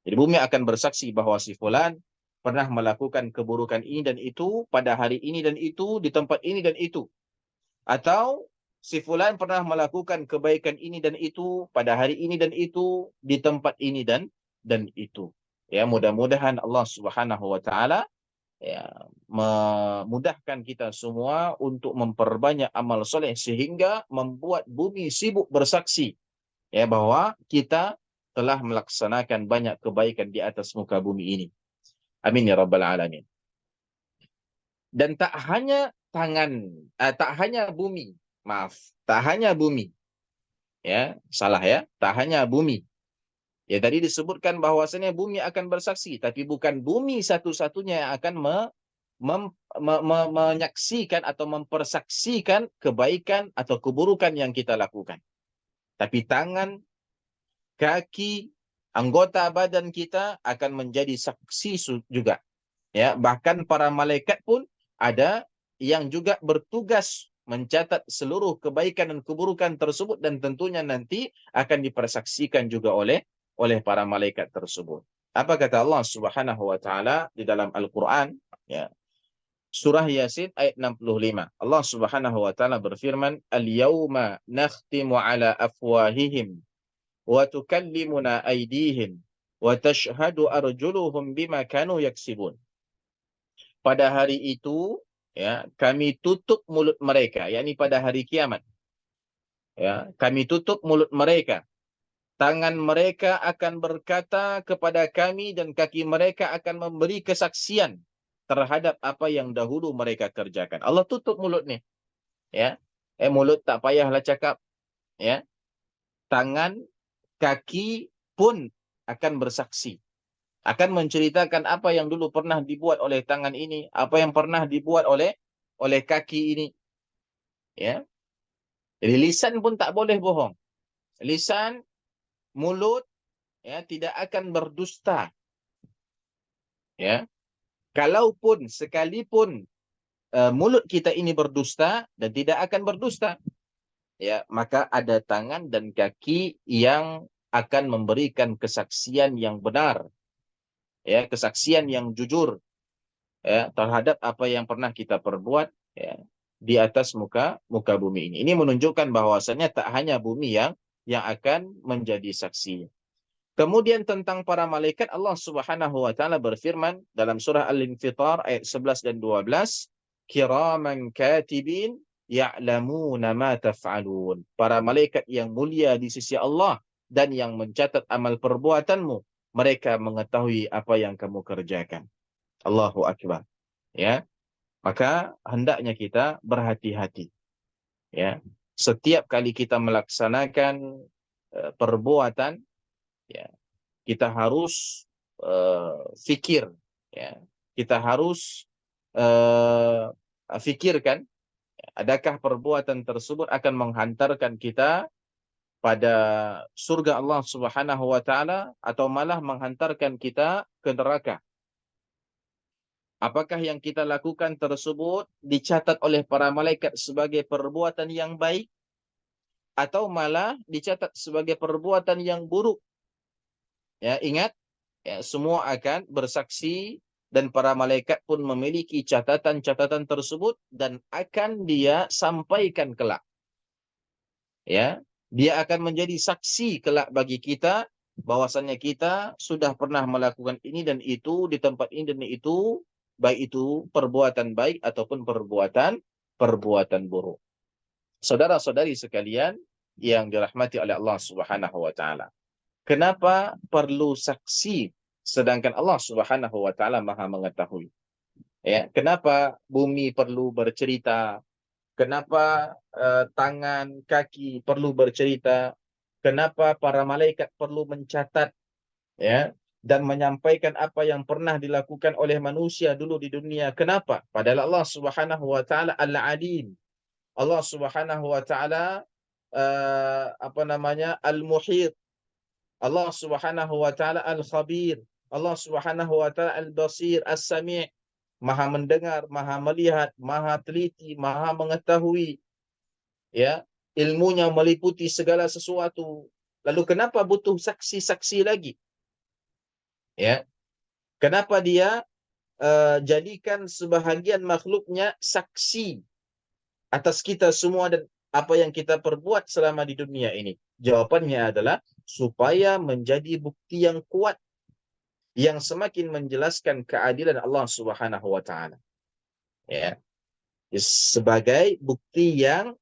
Jadi bumi akan bersaksi bahwa si fulan pernah melakukan keburukan ini dan itu pada hari ini dan itu di tempat ini dan itu. Atau si fulan pernah melakukan kebaikan ini dan itu pada hari ini dan itu di tempat ini dan itu. Ya, mudah-mudahan Allah Subhanahu wa taala ya memudahkan kita semua untuk memperbanyak amal soleh sehingga membuat bumi sibuk bersaksi ya bahwa kita telah melaksanakan banyak kebaikan di atas muka bumi ini. Amin ya rabbal alamin. Dan tak hanya tak hanya bumi, maaf, tak hanya bumi, ya salah ya, tak hanya bumi. Ya tadi disebutkan bahwasanya bumi akan bersaksi, tapi bukan bumi satu-satunya yang akan menyaksikan atau mempersaksikan kebaikan atau keburukan yang kita lakukan. Tapi tangan, kaki, anggota badan kita akan menjadi saksi juga. Ya, bahkan para malaikat pun ada yang juga bertugas mencatat seluruh kebaikan dan keburukan tersebut dan tentunya nanti akan dipersaksikan juga oleh para malaikat tersebut. Apa kata Allah Subhanahu wa taala di dalam Al-Qur'an? Ya. Surah Yasin ayat 65. Allah Subhanahu wa taala berfirman, "Al-yauma nakhtimu ala afwahihim wa tukallimuna aydihim wa tashhadu arjuluhum bima kanu yaksibun." Pada hari itu ya kami tutup mulut mereka, yakni pada hari kiamat. Ya, kami tutup mulut mereka. Tangan mereka akan berkata kepada kami dan kaki mereka akan memberi kesaksian terhadap apa yang dahulu mereka kerjakan. Allah tutup mulutnya. Ya. Mulut tak payahlah cakap. Ya. Tangan, kaki pun akan bersaksi. Akan menceritakan apa yang dulu pernah dibuat oleh tangan ini, apa yang pernah dibuat oleh kaki ini. Ya. Jadi lisan pun tak boleh bohong. Lisan, mulut ya tidak akan berdusta. Ya. Kalaupun sekalipun mulut kita ini berdusta dan tidak akan berdusta, ya, maka ada tangan dan kaki yang akan memberikan kesaksian yang benar, ya, kesaksian yang jujur ya terhadap apa yang pernah kita perbuat ya di atas muka bumi ini. Ini menunjukkan bahwasannya tak hanya bumi yang akan menjadi saksi. Kemudian tentang para malaikat, Allah Subhanahu wa taala berfirman dalam surah Al-Infitar ayat 11 dan 12, kiraman katibin ya'lamuna ma taf'alun. Para malaikat yang mulia di sisi Allah dan yang mencatat amal perbuatanmu, mereka mengetahui apa yang kamu kerjakan. Allahu akbar. Ya. Maka hendaknya kita berhati-hati. Ya. Setiap kali kita melaksanakan perbuatan, ya, kita harus fikir, ya. Kita harus fikirkan, adakah perbuatan tersebut akan menghantarkan kita pada surga Allah Subhanahu wa taala atau malah menghantarkan kita ke neraka. Apakah yang kita lakukan tersebut dicatat oleh para malaikat sebagai perbuatan yang baik atau malah dicatat sebagai perbuatan yang buruk? Ya, ingat, ya, semua akan bersaksi dan para malaikat pun memiliki catatan-catatan tersebut dan akan dia sampaikan kelak. Ya, dia akan menjadi saksi kelak bagi kita bahwasannya kita sudah pernah melakukan ini dan itu di tempat ini dan itu, baik itu perbuatan baik ataupun perbuatan buruk. Saudara-saudari sekalian yang dirahmati oleh Allah Subhanahu wa taala. Kenapa perlu saksi sedangkan Allah Subhanahu wa taala Maha mengetahui? Ya, kenapa bumi perlu bercerita? Kenapa tangan, kaki perlu bercerita? Kenapa para malaikat perlu mencatat, ya, dan menyampaikan apa yang pernah dilakukan oleh manusia dulu di dunia? Kenapa? Padahal Allah Subhanahu wa taala Al-Alim. Allah Subhanahu wa taala apa namanya? Al-Muhit. Allah Subhanahu wa taala Al-Khabir. Allah Subhanahu wa taala Al-Basir, As-Sami'. Maha mendengar, maha melihat, maha teliti, maha mengetahui, ya. Ilmunya meliputi segala sesuatu. Lalu kenapa butuh saksi-saksi lagi? Ya. Kenapa dia jadikan sebahagian makhluknya saksi atas kita semua dan apa yang kita perbuat selama di dunia ini? Jawabannya adalah supaya menjadi bukti yang kuat yang semakin menjelaskan keadilan Allah Subhanahu wa taala. Ya. Sebagai bukti yang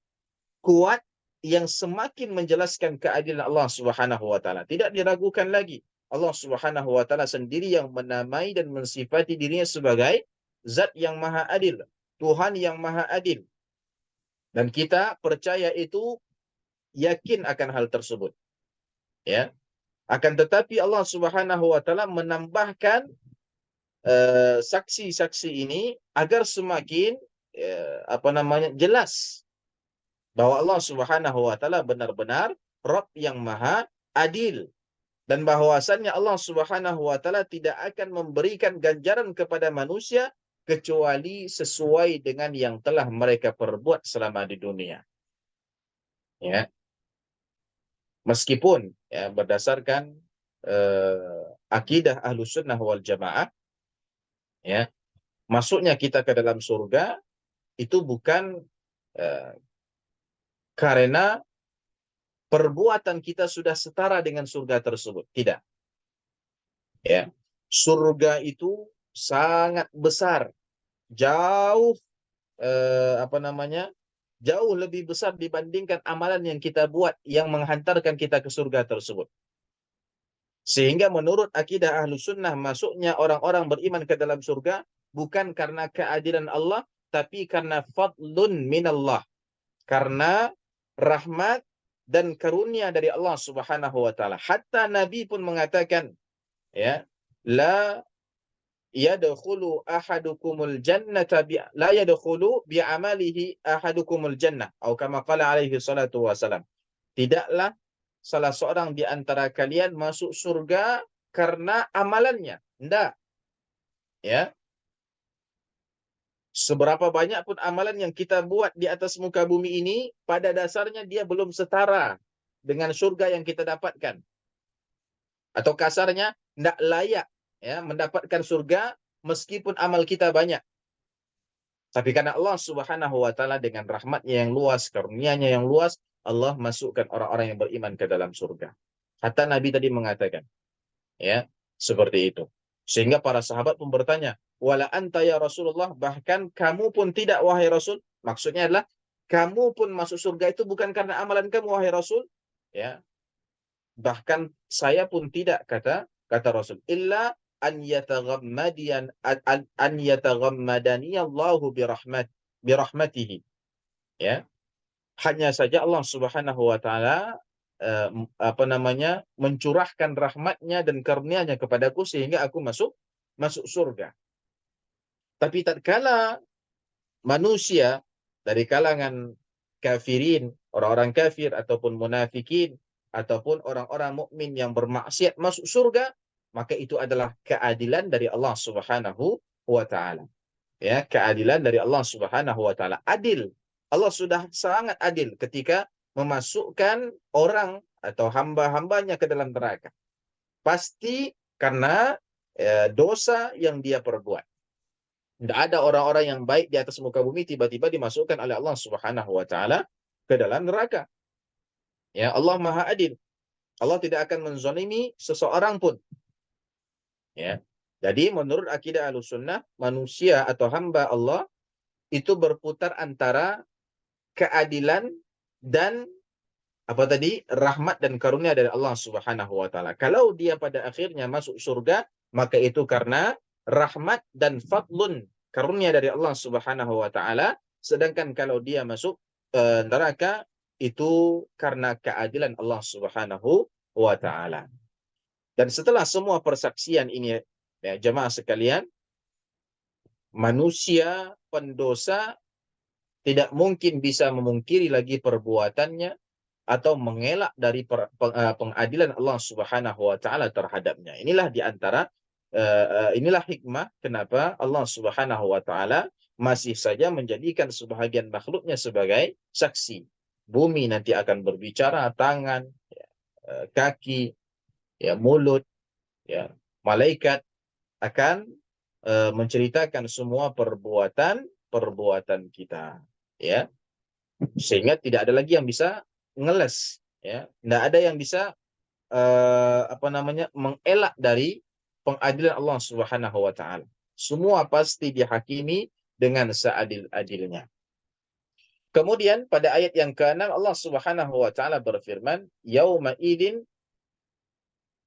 kuat yang semakin menjelaskan keadilan Allah Subhanahu wa taala. Tidak diragukan lagi. Allah Subhanahu wa taala sendiri yang menamai dan mensifati dirinya sebagai zat yang maha adil, Tuhan yang maha adil. Dan kita percaya itu, yakin akan hal tersebut. Ya. Akan tetapi Allah Subhanahu wa taala menambahkan saksi-saksi ini agar semakin jelas bahwa Allah Subhanahu wa taala benar-benar Rabb yang maha adil, dan bahwasannya Allah Subhanahu wa taala tidak akan memberikan ganjaran kepada manusia kecuali sesuai dengan yang telah mereka perbuat selama di dunia. Ya. Meskipun ya berdasarkan akidah Ahlussunnah wal Jamaah, ya, masuknya kita ke dalam surga itu bukan karena perbuatan kita sudah setara dengan surga tersebut. Tidak. Ya. Surga itu sangat besar, jauh jauh lebih besar dibandingkan amalan yang kita buat yang menghantarkan kita ke surga tersebut. Sehingga menurut akidah Ahlussunnah, masuknya orang-orang beriman ke dalam surga bukan karena keadilan Allah, tapi karena fadlun minallah, karena rahmat dan karunia dari Allah Subhanahu wa taala. Hatta Nabi pun mengatakan, ya, la yadkhulu ahadukumul jannata la yadkhulu bi amalihi ahadukumul jannah, atau kama qala alaihi salatu wasalam. Tidaklah salah seorang di antara kalian masuk surga karena amalannya. Tidak. Ya. Seberapa banyak pun amalan yang kita buat di atas muka bumi ini, pada dasarnya dia belum setara dengan surga yang kita dapatkan. Atau kasarnya, tidak layak, ya, mendapatkan surga meskipun amal kita banyak. Tapi karena Allah Subhanahu wa taala dengan rahmatnya yang luas, karunia-Nya yang luas, Allah masukkan orang-orang yang beriman ke dalam surga. Hatta Nabi tadi mengatakan, ya, seperti itu. Sehingga para sahabat pun bertanya, wala anta ya Rasulullah, bahkan kamu pun tidak wahai Rasul. Maksudnya adalah kamu pun masuk surga itu bukan karena amalan kamu wahai Rasul, ya. Bahkan saya pun tidak, kata Rasul, illa an yataghammadani Allahu birahmatihi. Ya. Hanya saja Allah Subhanahu wa taala mencurahkan rahmatnya dan karunia-Nya kepadaku sehingga aku masuk surga. Tapi tatkala manusia dari kalangan kafirin, orang-orang kafir ataupun munafikin ataupun orang-orang mukmin yang bermaksiat masuk surga, maka itu adalah keadilan dari Allah Subhanahu wa taala. Ya, keadilan dari Allah Subhanahu wa taala. Adil. Allah sudah sangat adil ketika memasukkan orang atau hamba-hambanya ke dalam neraka. Pasti karena dosa yang dia perbuat. Tidak ada orang-orang yang baik di atas muka bumi tiba-tiba dimasukkan oleh Allah Subhanahu wa taala ke dalam neraka. Ya, Allah Maha Adil. Allah tidak akan menzalimi seseorang pun. Ya. Jadi menurut akidah Ahlussunnah, manusia atau hamba Allah itu berputar antara keadilan dan rahmat dan karunia dari Allah Subhanahu wa taala. Kalau dia pada akhirnya masuk surga, maka itu karena rahmat dan fadlun, karunia dari Allah Subhanahu wa taala, Sedangkan kalau dia masuk neraka itu karena keadilan Allah Subhanahu wa taala. Dan setelah semua persaksian ini, ya, jemaah sekalian, manusia pendosa tidak mungkin bisa memungkiri lagi perbuatannya atau mengelak dari pengadilan Allah Subhanahu wa taala terhadapnya. Inilah di antara inilah hikmah kenapa Allah Subhanahu wa taala masih saja menjadikan sebahagian makhluknya sebagai saksi. Bumi nanti akan berbicara, tangan, kaki, ya, mulut, ya, malaikat akan menceritakan semua perbuatan kita, ya, sehingga tidak ada lagi yang bisa ngeles, ya, tidak ada yang bisa mengelak dari pengadilan Allah Subhanahu wa taala. Semua pasti dihakimi dengan seadil-adilnya. Kemudian pada ayat yang ke-6 Allah Subhanahu wa taala berfirman, "Yauma idin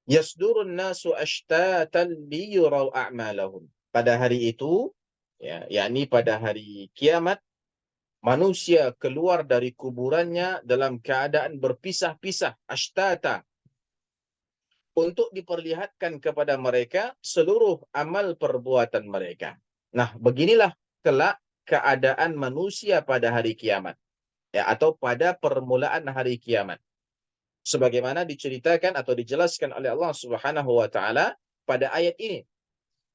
yasdurun nasu ashtatan liyurau a'malahum." Pada hari itu, ya, yakni pada hari kiamat, manusia keluar dari kuburannya dalam keadaan berpisah-pisah, ashtata, untuk diperlihatkan kepada mereka seluruh amal perbuatan mereka. Nah, beginilah kelak keadaan manusia pada hari kiamat, ya, atau pada permulaan hari kiamat. Sebagaimana diceritakan atau dijelaskan oleh Allah Subhanahu wa taala pada ayat ini.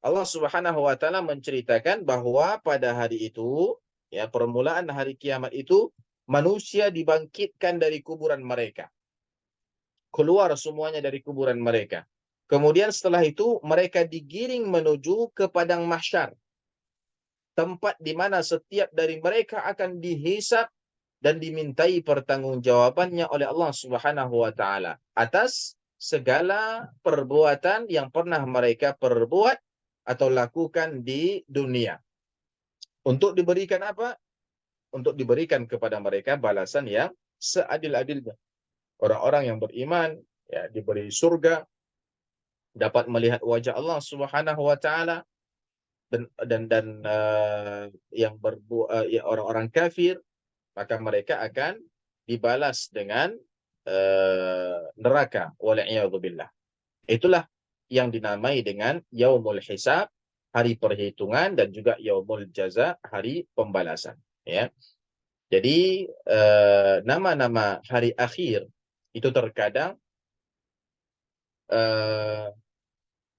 Allah Subhanahu wa taala menceritakan bahwa pada hari itu, ya, permulaan hari kiamat itu, manusia dibangkitkan dari kuburan mereka. Keluar semuanya dari kuburan mereka. Kemudian setelah itu mereka digiring menuju ke padang mahsyar, tempat di mana setiap dari mereka akan dihisab dan dimintai pertanggungjawabannya oleh Allah Subhanahu wa taala atas segala perbuatan yang pernah mereka perbuat atau lakukan di dunia. Untuk diberikan apa? Untuk diberikan kepada mereka balasan yang seadil-adilnya. Orang-orang yang beriman, ya, diberi surga, dapat melihat wajah Allah Subhanahu wa taala, dan yang ya, orang-orang kafir, maka mereka akan dibalas dengan neraka, wal'iyadzubillah. Itulah yang dinamai dengan yaumul hisab, hari perhitungan, dan juga yaumul jaza, hari pembalasan, ya. Jadi nama-nama hari akhir itu eh,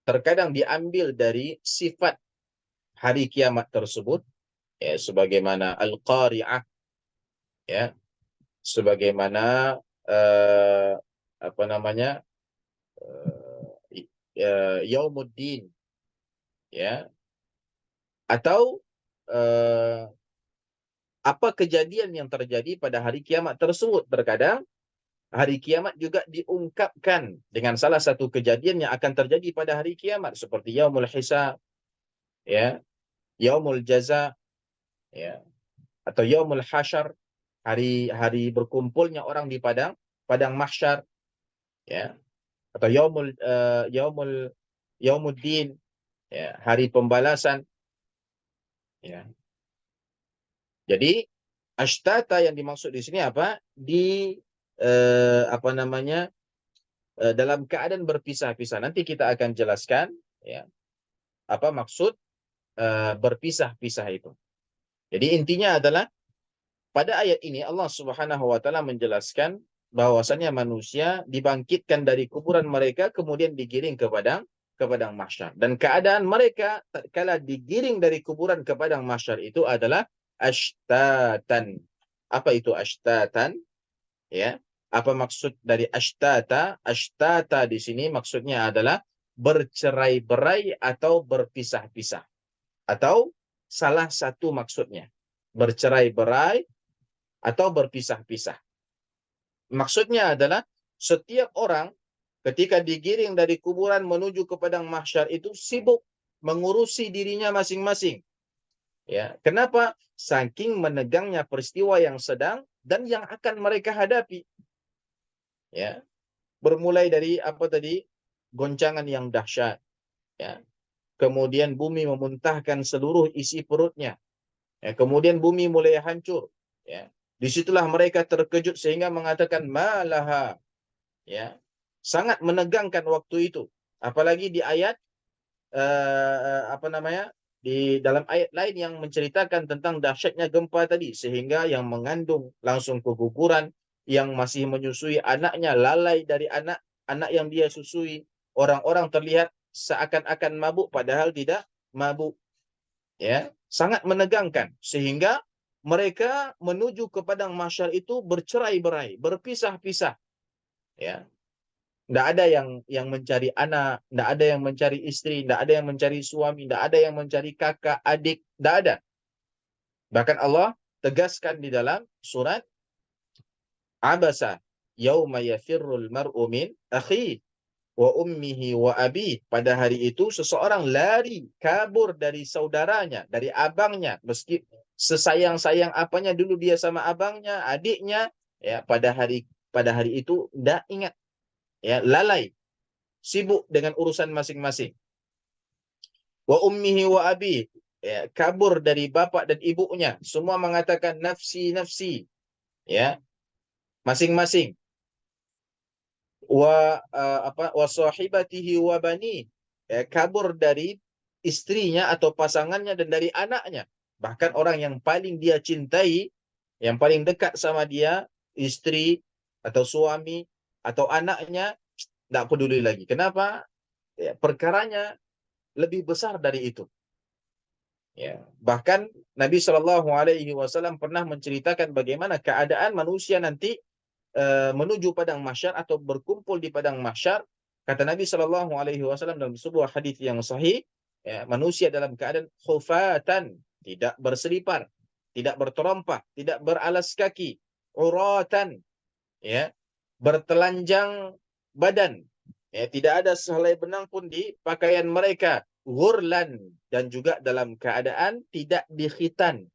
terkadang diambil dari sifat hari kiamat tersebut, ya, sebagaimana al-qari'ah, ya, sebagaimana eh, apa namanya yaumuddin, ya, atau eh, apa kejadian yang terjadi pada hari kiamat tersebut. Terkadang hari kiamat juga diungkapkan dengan salah satu kejadian yang akan terjadi pada hari kiamat, seperti yaumul hisab, ya, yaumul jaza, ya, atau yaumul hasyar, hari berkumpulnya orang di padang padang mahsyar, ya, atau yaumuddin, ya, hari pembalasan, ya. Jadi ashtata yang dimaksud di sini apa? Di eh, apa namanya dalam keadaan berpisah-pisah. Nanti kita akan jelaskan, ya, apa maksud berpisah-pisah itu. Jadi intinya adalah pada ayat ini Allah Subhanahu wa taala menjelaskan bahwasannya manusia dibangkitkan dari kuburan mereka kemudian digiring ke padang mahsyar. Dan keadaan mereka tatkala digiring dari kuburan ke padang mahsyar itu adalah ashtatan. Apa itu ashtatan? Ya. Apa maksud dari ashtata? Ashtata di sini maksudnya adalah bercerai-berai atau berpisah-pisah. Atau salah satu maksudnya bercerai-berai atau berpisah-pisah. Maksudnya adalah setiap orang ketika digiring dari kuburan menuju ke padang mahsyar itu sibuk mengurusi dirinya masing-masing. Ya, kenapa? Saking menegangnya peristiwa yang sedang dan yang akan mereka hadapi. Ya, bermulai dari apa tadi? Goncangan yang dahsyat, ya. Kemudian bumi memuntahkan seluruh isi perutnya. Ya, kemudian bumi mulai hancur. Ya. Disitulah mereka terkejut sehingga mengatakan malaha. Ya. Sangat menegangkan waktu itu. Apalagi di ayat apa namanya? Di dalam ayat lain yang menceritakan tentang dahsyatnya gempa tadi, sehingga yang mengandung langsung keguguran, yang masih menyusui anaknya lalai dari anak yang dia susui. Orang-orang terlihat seakan-akan mabuk padahal tidak mabuk. Ya, sangat menegangkan sehingga mereka menuju ke padang mahsyar itu bercerai-berai, berpisah-pisah. Ya, tidak ada yang mencari anak, tidak ada yang mencari istri, tidak ada yang mencari suami, tidak ada yang mencari kakak, adik, tidak ada. Bahkan Allah tegaskan di dalam surat Abasa, yauma yafirrul mar'u min akhi wa ummihi wa abi. Pada hari itu seseorang lari, kabur dari saudaranya, dari abangnya, meski sesayang-sayang apanya dulu dia sama abangnya, adiknya, ya pada hari itu tidak ingat, ya lalai, sibuk dengan urusan masing-masing. Wa ummihi wa abi, ya, kabur dari bapak dan ibunya, semua mengatakan nafsi nafsi, ya, masing-masing. Wa sahibatihi wa bani, ya, kabur dari istrinya atau pasangannya dan dari anaknya. Bahkan orang yang paling dia cintai, yang paling dekat sama dia, istri atau suami atau anaknya, tidak peduli lagi. Kenapa? Ya, perkaranya lebih besar dari itu. Ya, bahkan Nabi Shallallahu Alaihi Wasallam pernah menceritakan bagaimana keadaan manusia nanti menuju padang mahsyar atau berkumpul di padang mahsyar. Kata Nabi Shallallahu Alaihi Wasallam dalam sebuah hadis yang sahih, ya, manusia dalam keadaan khufatan, tidak berselipar, tidak berterompah, tidak beralas kaki, uratan, ya, bertelanjang badan, ya, tidak ada sehelai benang pun di pakaian mereka, ghurlan, dan juga dalam keadaan tidak dikhitan,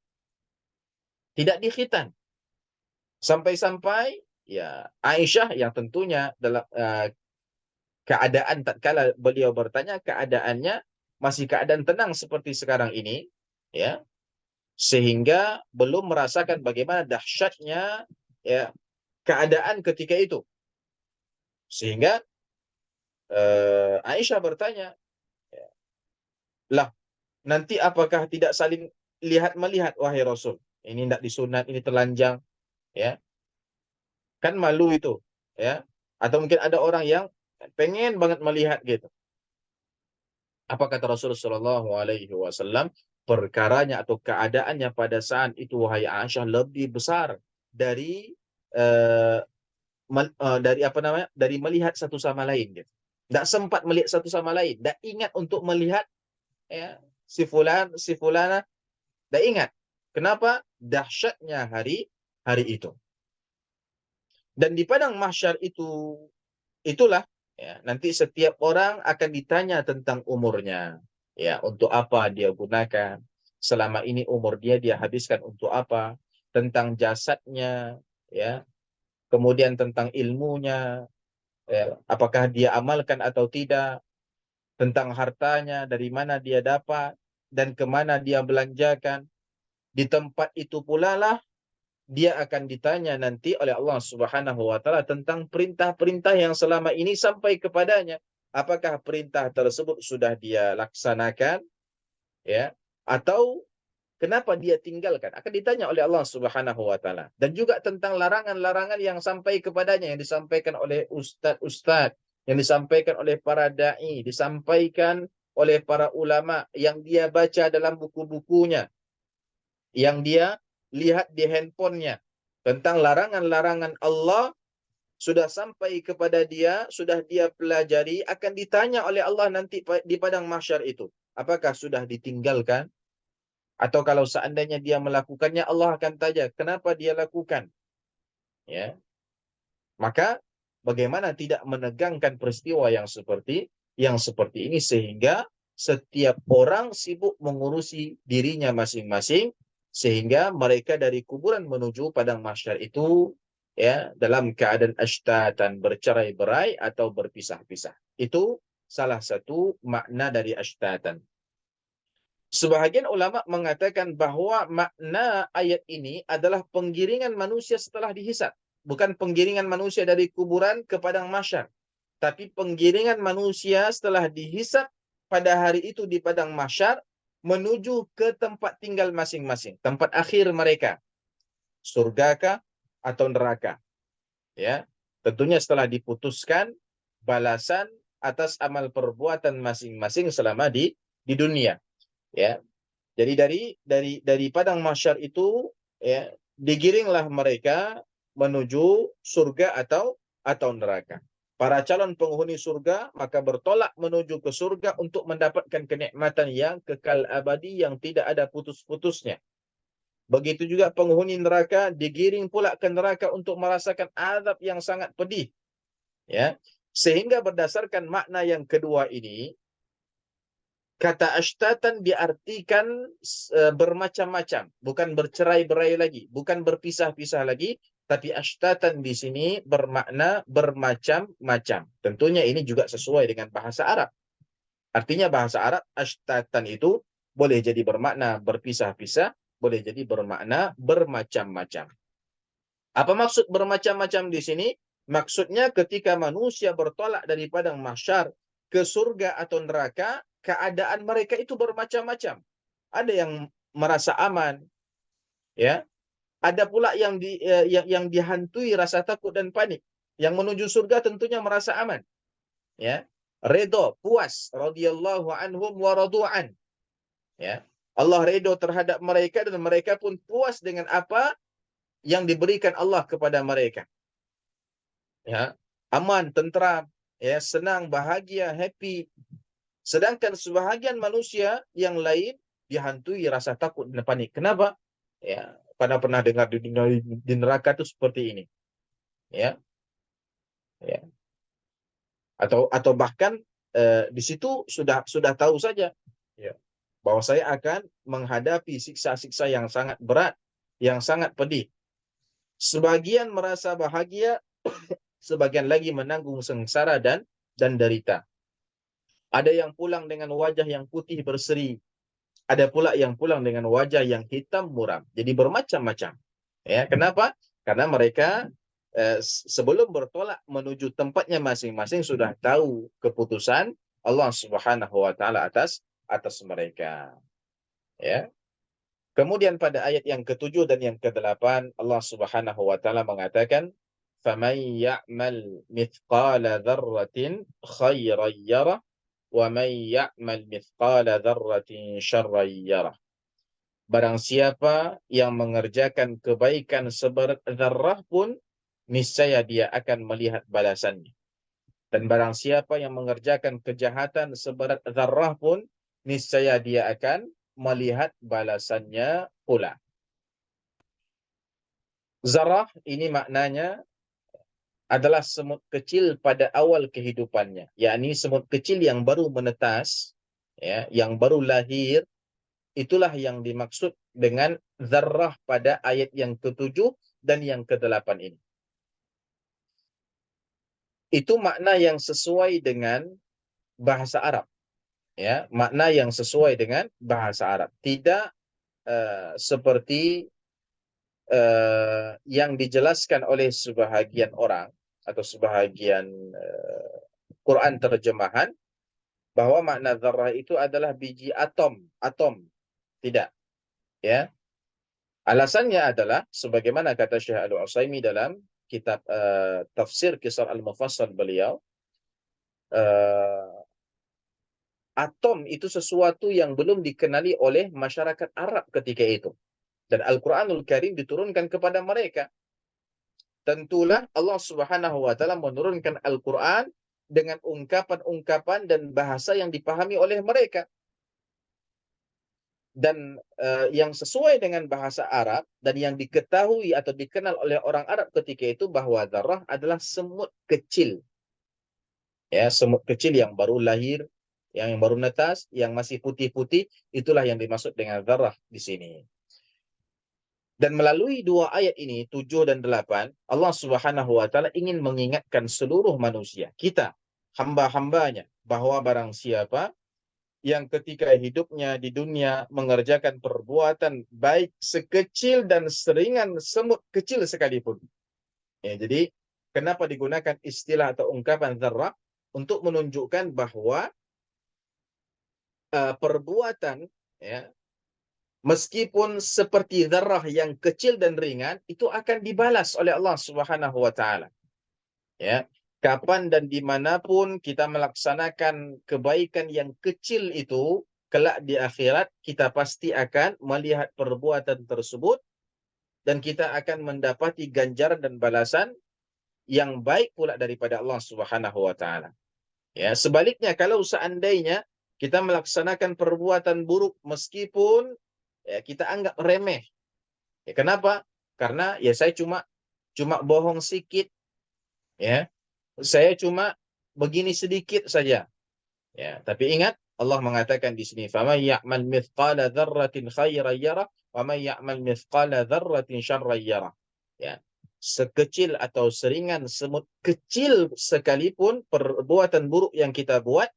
tidak dikhitan. Sampai-sampai, ya, Aisyah yang tentunya dalam keadaan tatkala beliau bertanya, keadaannya masih keadaan tenang seperti sekarang ini, ya, sehingga belum merasakan bagaimana dahsyatnya, ya, keadaan ketika itu. Sehingga Aisyah bertanya, lah, nanti apakah tidak saling lihat melihat wahai Rasul? Ini tidak disunat, ini telanjang, ya, kan malu itu, ya. Atau mungkin ada orang yang pengen banget melihat gitu. Apa kata Rasulullah Shallallahu Alaihi Wasallam? Perkaranya atau keadaannya pada saat itu, wahai Aisyah, lebih besar dari uh, dari apa namanya? Dari melihat satu sama lain gitu. Tidak sempat melihat satu sama lain, tidak ingat untuk melihat, ya, si fulana, tidak ingat. Kenapa? Dahsyatnya hari hari itu. Dan di padang mahsyar itulah, ya, nanti setiap orang akan ditanya tentang umurnya. Ya, untuk apa dia gunakan? Selama ini umur dia habiskan untuk apa? Tentang jasadnya, ya. Kemudian tentang ilmunya, ya, apakah dia amalkan atau tidak? Tentang hartanya, dari mana dia dapat dan kemana dia belanjakan. Di tempat itu pula lah dia akan ditanya nanti oleh Allah Subhanahu wa taala tentang perintah-perintah yang selama ini sampai kepadanya. Apakah perintah tersebut sudah dia laksanakan, ya, atau kenapa dia tinggalkan? Akan ditanya oleh Allah Subhanahu wa taala. Dan juga tentang larangan-larangan yang sampai kepadanya, yang disampaikan oleh ustaz-ustaz, yang disampaikan oleh para dai, disampaikan oleh para ulama, yang dia baca dalam buku-bukunya, yang dia lihat di handphonenya, tentang larangan-larangan Allah sudah sampai kepada dia, sudah dia pelajari, akan ditanya oleh Allah nanti di padang mahsyar itu. Apakah sudah ditinggalkan? Atau kalau seandainya dia melakukannya, Allah akan tanya, kenapa dia lakukan? Ya, maka bagaimana tidak menegangkan peristiwa yang seperti ini, sehingga setiap orang sibuk mengurusi dirinya masing-masing, sehingga mereka dari kuburan menuju padang mahsyar itu, ya, dalam keadaan ashtatan, bercerai-berai atau berpisah-pisah. Itu salah satu makna dari ashtatan. Sebahagian ulama mengatakan bahwa makna ayat ini adalah penggiringan manusia setelah dihisab. Bukan penggiringan manusia dari kuburan ke padang mahsyar, tapi penggiringan manusia setelah dihisab pada hari itu di padang mahsyar menuju ke tempat tinggal masing-masing, tempat akhir mereka, surgakah atau neraka. Ya, tentunya setelah diputuskan balasan atas amal perbuatan masing-masing selama di dunia. Ya, jadi dari padang mahsyar itu, ya, digiringlah mereka menuju surga atau neraka. Para calon penghuni surga maka bertolak menuju ke surga untuk mendapatkan kenikmatan yang kekal abadi yang tidak ada putus-putusnya. Begitu juga penghuni neraka digiring pula ke neraka untuk merasakan azab yang sangat pedih. Ya, sehingga berdasarkan makna yang kedua ini, kata ashtatan diartikan bermacam-macam, bukan bercerai-berai lagi, bukan berpisah-pisah lagi, tapi ashtatan di sini bermakna bermacam-macam. Tentunya ini juga sesuai dengan bahasa Arab. Artinya bahasa Arab ashtatan itu boleh jadi bermakna berpisah-pisah, boleh jadi bermakna bermacam-macam. Apa maksud bermacam-macam di sini? Maksudnya ketika manusia bertolak dari padang mahsyar ke surga atau neraka, keadaan mereka itu bermacam-macam. Ada yang merasa aman, ya. Ada pula yang dihantui rasa takut dan panik. Yang menuju surga tentunya merasa aman, ya. Redho, puas, radhiyallahu anhum wa radu'an. Ya. Allah redho terhadap mereka dan mereka pun puas dengan apa yang diberikan Allah kepada mereka. Ya, aman, tentram, ya, senang, bahagia, happy. Sedangkan sebahagian manusia yang lain dihantui rasa takut dan panik. Kenapa? Ya, pada pernah dengar di neraka itu seperti ini, ya, ya. Atau bahkan di situ sudah tahu saja, ya, bahwa saya akan menghadapi siksa-siksa yang sangat berat, yang sangat pedih. Sebagian merasa bahagia, sebagian lagi menanggung sengsara dan derita. Ada yang pulang dengan wajah yang putih berseri. Ada pula yang pulang dengan wajah yang hitam muram. Jadi bermacam-macam. Ya, kenapa? Karena mereka sebelum bertolak menuju tempatnya masing-masing sudah tahu keputusan Allah Subhanahu wa taala atas mereka. Ya. Kemudian pada ayat yang ketujuh dan yang kedelapan Allah Subhanahu wa taala mengatakan فَمَنْ يَعْمَلْ مِثْقَالَ ذَرَّةٍ خَيْرًا يَرَهُ وَمَنْ يَعْمَلْ مِثْقَالَ ذَرَّةٍ شَرًّا يَرَهُ. Barang siapa yang mengerjakan kebaikan seberat zarrah pun, niscaya dia akan melihat balasannya. Dan barang siapa yang mengerjakan kejahatan seberat zarrah pun, niscaya dia akan melihat balasannya pula. Zarrah ini maknanya adalah semut kecil pada awal kehidupannya, yakni semut kecil yang baru menetas, ya, yang baru lahir. Itulah yang dimaksud dengan zarrah pada ayat yang ketujuh dan yang kedelapan ini. Itu makna yang sesuai dengan bahasa Arab, ya, makna yang sesuai dengan bahasa Arab. Tidak seperti yang dijelaskan oleh sebahagian orang atau sebahagian Quran terjemahan bahwa makna zarrah itu adalah biji atom, atom. Tidak, ya. Alasannya adalah sebagaimana kata Syekh Al-Utsaimin dalam kitab tafsir Qisar Al-Mufassal beliau, uh, atom itu sesuatu yang belum dikenali oleh masyarakat Arab ketika itu. Dan Al-Quranul Karim diturunkan kepada mereka. Tentulah Allah Subhanahu wa taala menurunkan Al-Quran dengan ungkapan-ungkapan dan bahasa yang dipahami oleh mereka. Dan yang sesuai dengan bahasa Arab dan yang diketahui atau dikenal oleh orang Arab ketika itu bahwa zarrah adalah semut kecil. Ya, semut kecil yang baru lahir, yang baru netas, yang masih putih-putih, itulah yang dimaksud dengan zarrah di sini. Dan melalui dua ayat ini, 7 dan 8, Allah Subhanahu wa taala ingin mengingatkan seluruh manusia, kita, hamba-hambanya, bahwa barang siapa yang ketika hidupnya di dunia mengerjakan perbuatan baik sekecil dan seringan semut kecil sekalipun. Ya, jadi kenapa digunakan istilah atau ungkapan dzarrah? Untuk menunjukkan bahwa perbuatan, ya, meskipun seperti dzarrah yang kecil dan ringan, itu akan dibalas oleh Allah Subhanahu wa taala. Ya, kapan dan dimanapun kita melaksanakan kebaikan yang kecil itu, kelak di akhirat kita pasti akan melihat perbuatan tersebut dan kita akan mendapati ganjaran dan balasan yang baik pula daripada Allah Subhanahu wa taala. Ya, sebaliknya kalau seandainya kita melaksanakan perbuatan buruk meskipun ya, kita anggap remeh. Ya, kenapa? Karena ya saya cuma bohong sedikit, ya. Saya cuma begini sedikit saja. Ya, tapi ingat Allah mengatakan di sini, "Faman ya'mal mithqala dzarratin khairan yarah, wa man ya'mal mithqala dzarratin syarran yarah." Ya. Sekecil atau seringan semut kecil sekalipun perbuatan buruk yang kita buat,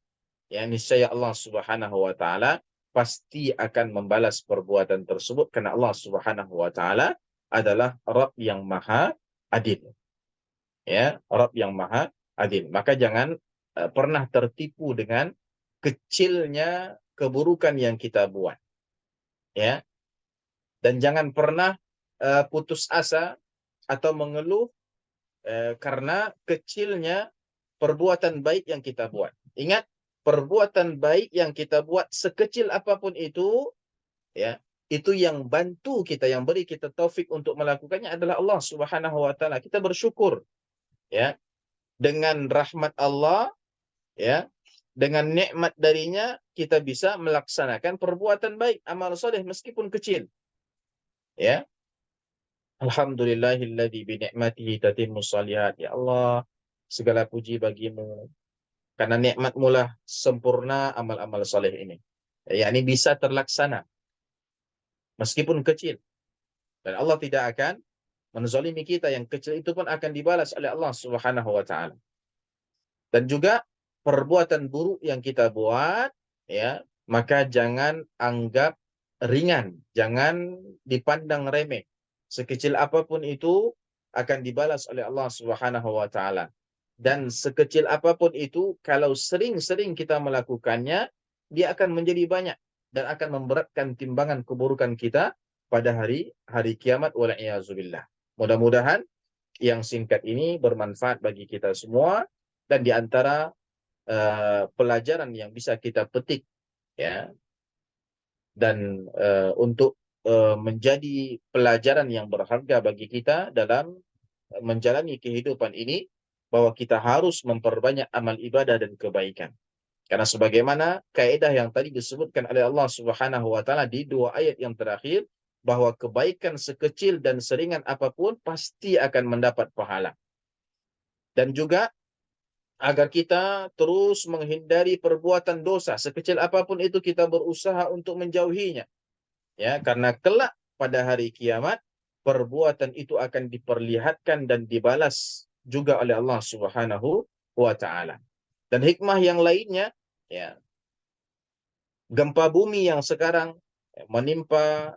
ya niscaya Allah Subhanahu wa taala pasti akan membalas perbuatan tersebut karena Allah Subhanahu wa taala adalah Rabb yang Maha Adil. Ya, Rabb yang Maha Adil. Maka jangan pernah tertipu dengan kecilnya keburukan yang kita buat, ya. Dan jangan pernah putus asa atau mengeluh karena kecilnya perbuatan baik yang kita buat. Ingat, perbuatan baik yang kita buat sekecil apapun itu, ya, itu yang bantu kita, yang beri kita taufik untuk melakukannya adalah Allah Subhanahu wa taala. Kita bersyukur, ya, dengan rahmat Allah, ya, dengan nikmat darinya kita bisa melaksanakan perbuatan baik, amal soleh meskipun kecil, ya. Alhamdulillahilladzi bi ni'matihi tatimmus shalihat. Ya Allah, segala puji bagimu karena nikmat-Mu lah sempurna amal-amal soleh ini. Ya, ini bisa terlaksana meskipun kecil. Dan Allah tidak akan menzalimi kita, yang kecil itu pun akan dibalas oleh Allah Subhanahu wa taala. Dan juga perbuatan buruk yang kita buat, ya, maka jangan anggap ringan, jangan dipandang remeh. Sekecil apapun itu akan dibalas oleh Allah Subhanahu wa taala. Dan sekecil apapun itu kalau sering-sering kita melakukannya, dia akan menjadi banyak dan akan memberatkan timbangan keburukan kita pada hari kiamat wal iyadzubillah. Mudah-mudahan yang singkat ini bermanfaat bagi kita semua, dan di antara pelajaran yang bisa kita petik, ya, dan untuk menjadi pelajaran yang berharga bagi kita dalam menjalani kehidupan ini, bahwa kita harus memperbanyak amal ibadah dan kebaikan. Karena sebagaimana kaidah yang tadi disebutkan oleh Allah Subhanahu wa taala di dua ayat yang terakhir, bahwa kebaikan sekecil dan seringan apapun pasti akan mendapat pahala. Dan juga agar kita terus menghindari perbuatan dosa, sekecil apapun itu kita berusaha untuk menjauhinya. Ya, karena kelak pada hari kiamat perbuatan itu akan diperlihatkan dan dibalas juga oleh Allah Subhanahu wa taala. Dan hikmah yang lainnya, ya, gempa bumi yang sekarang menimpa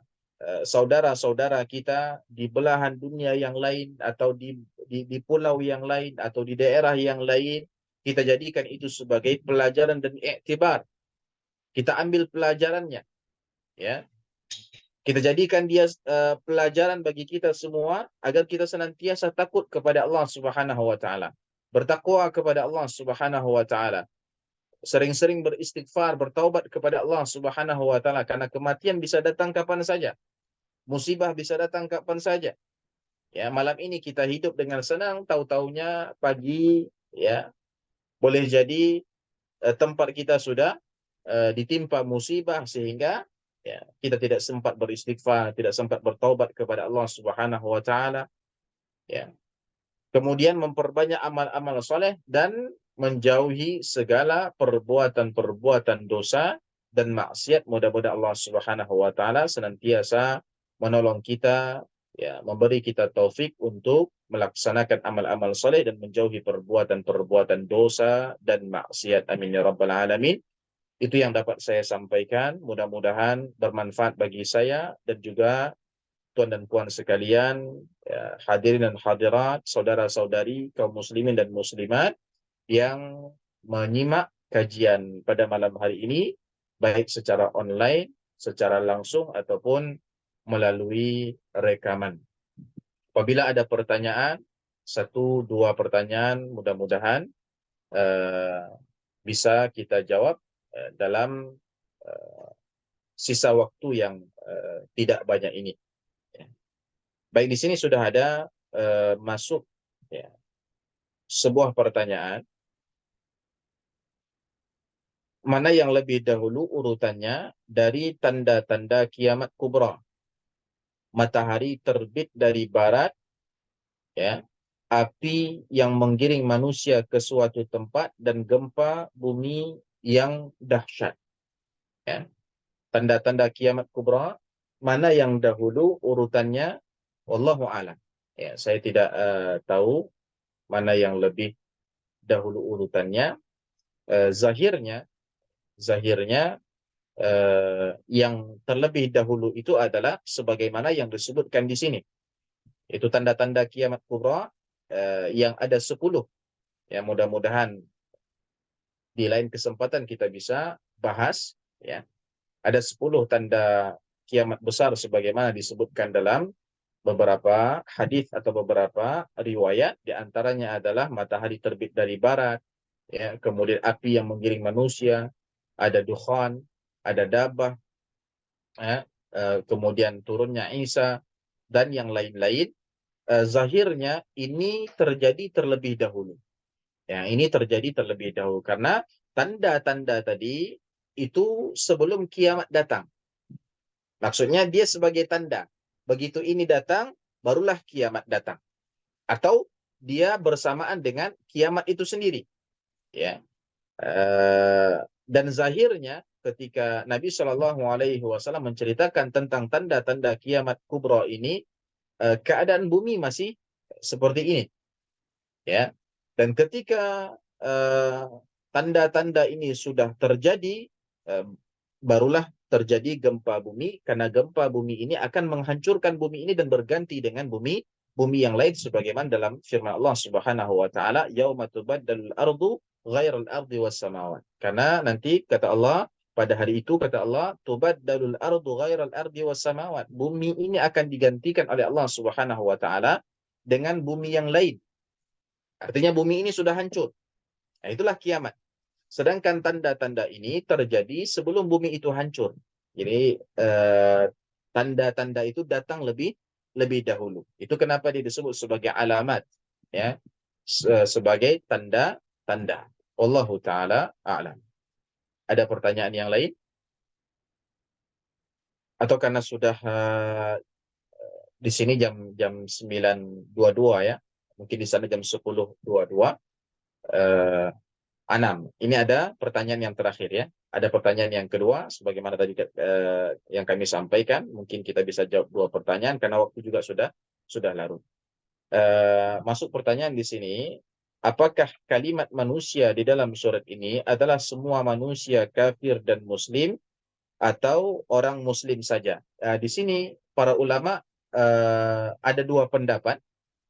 saudara-saudara kita di belahan dunia yang lain, atau di pulau yang lain, atau di daerah yang lain, kita jadikan itu sebagai pelajaran dan iktibar. Kita ambil pelajarannya, ya. Kita jadikan dia pelajaran bagi kita semua agar kita senantiasa takut kepada Allah Subhanahu wa taala. Bertakwa kepada Allah Subhanahu wa taala. Sering-sering beristighfar, bertaubat kepada Allah Subhanahu wa taala, karena kematian bisa datang kapan saja. Musibah bisa datang kapan saja. Ya, malam ini kita hidup dengan senang, tahu-taunya pagi, ya, boleh jadi tempat kita sudah ditimpa musibah, sehingga ya, kita tidak sempat beristighfar, tidak sempat bertaubat kepada Allah Subhanahu wa taala, ya. Kemudian memperbanyak amal-amal soleh dan menjauhi segala perbuatan-perbuatan dosa dan maksiat. Mudah-mudahan Allah Subhanahu wa taala senantiasa menolong kita, ya, memberi kita taufik untuk melaksanakan amal-amal soleh dan menjauhi perbuatan-perbuatan dosa dan maksiat. Amin ya rabbal alamin. Itu yang dapat saya sampaikan. Mudah-mudahan bermanfaat bagi saya dan juga tuan dan puan sekalian, ya, hadirin dan hadirat, saudara-saudari, kaum muslimin dan muslimat yang menyimak kajian pada malam hari ini, baik secara online, secara langsung, ataupun melalui rekaman. Apabila ada pertanyaan, satu, dua pertanyaan, mudah-mudahan eh, bisa kita jawab dalam eh, sisa waktu yang tidak banyak ini. Ya. Baik, di sini sudah ada masuk ya, sebuah pertanyaan, mana yang lebih dahulu urutannya dari tanda-tanda kiamat kubra? Matahari terbit dari barat, ya, api yang menggiring manusia ke suatu tempat, dan gempa bumi yang dahsyat. Ya. Tanda-tanda kiamat kubra, mana yang dahulu urutannya? Wallahu a'lam. Ya, saya tidak tahu mana yang lebih dahulu urutannya. Zahirnya, yang terlebih dahulu itu adalah sebagaimana yang disebutkan di sini. Itu tanda-tanda kiamat kubra yang ada 10. Ya, mudah-mudahan di lain kesempatan kita bisa bahas. Ya, ada 10 tanda kiamat besar sebagaimana disebutkan dalam beberapa hadis atau beberapa riwayat. Di antaranya adalah matahari terbit dari barat, ya, kemudian api yang menggiring manusia, ada dukhan, ada dabah, ya, kemudian turunnya Isa, dan yang lain-lain. Zahirnya ini terjadi terlebih dahulu. Ya, ini terjadi terlebih dahulu karena tanda-tanda tadi itu sebelum kiamat datang. Maksudnya dia sebagai tanda. Begitu ini datang, barulah kiamat datang. Atau dia bersamaan dengan kiamat itu sendiri. Ya. Dan zahirnya ketika Nabi Shallallahu Alaihi Wasallam menceritakan tentang tanda-tanda kiamat kubra ini, keadaan bumi masih seperti ini, ya. Dan ketika tanda-tanda ini sudah terjadi, eh, barulah terjadi gempa bumi, karena gempa bumi ini akan menghancurkan bumi ini dan berganti dengan bumi yang lain, sebagaimana dalam firman Allah Subhanahu wa taala, yauma tubaddalul ardu ghairal ardi was samawat. Karena nanti kata Allah, pada hari itu kata Allah, tubaddalul ardu ghairal ardi was samawat. Bumi ini akan digantikan oleh Allah Subhanahu wa taala dengan bumi yang lain. Artinya bumi ini sudah hancur. Nah, itulah kiamat. Sedangkan tanda-tanda ini terjadi sebelum bumi itu hancur. Jadi tanda-tanda itu datang lebih dahulu. Itu kenapa dia disebut sebagai alamat, ya, sebagai tanda-tanda. Wallahu taala a'lam. Ada pertanyaan yang lain? Atau karena sudah di sini jam jam 9.22 ya. Mungkin di sana jam 10.22. Eh, Anam, ini ada pertanyaan yang terakhir ya. Ada pertanyaan yang kedua, sebagaimana tadi yang kami sampaikan, mungkin kita bisa jawab dua pertanyaan karena waktu juga sudah larut. Masuk pertanyaan di sini, apakah kalimat manusia di dalam surat ini adalah semua manusia kafir dan muslim atau orang muslim saja? Di sini para ulama ada dua pendapat.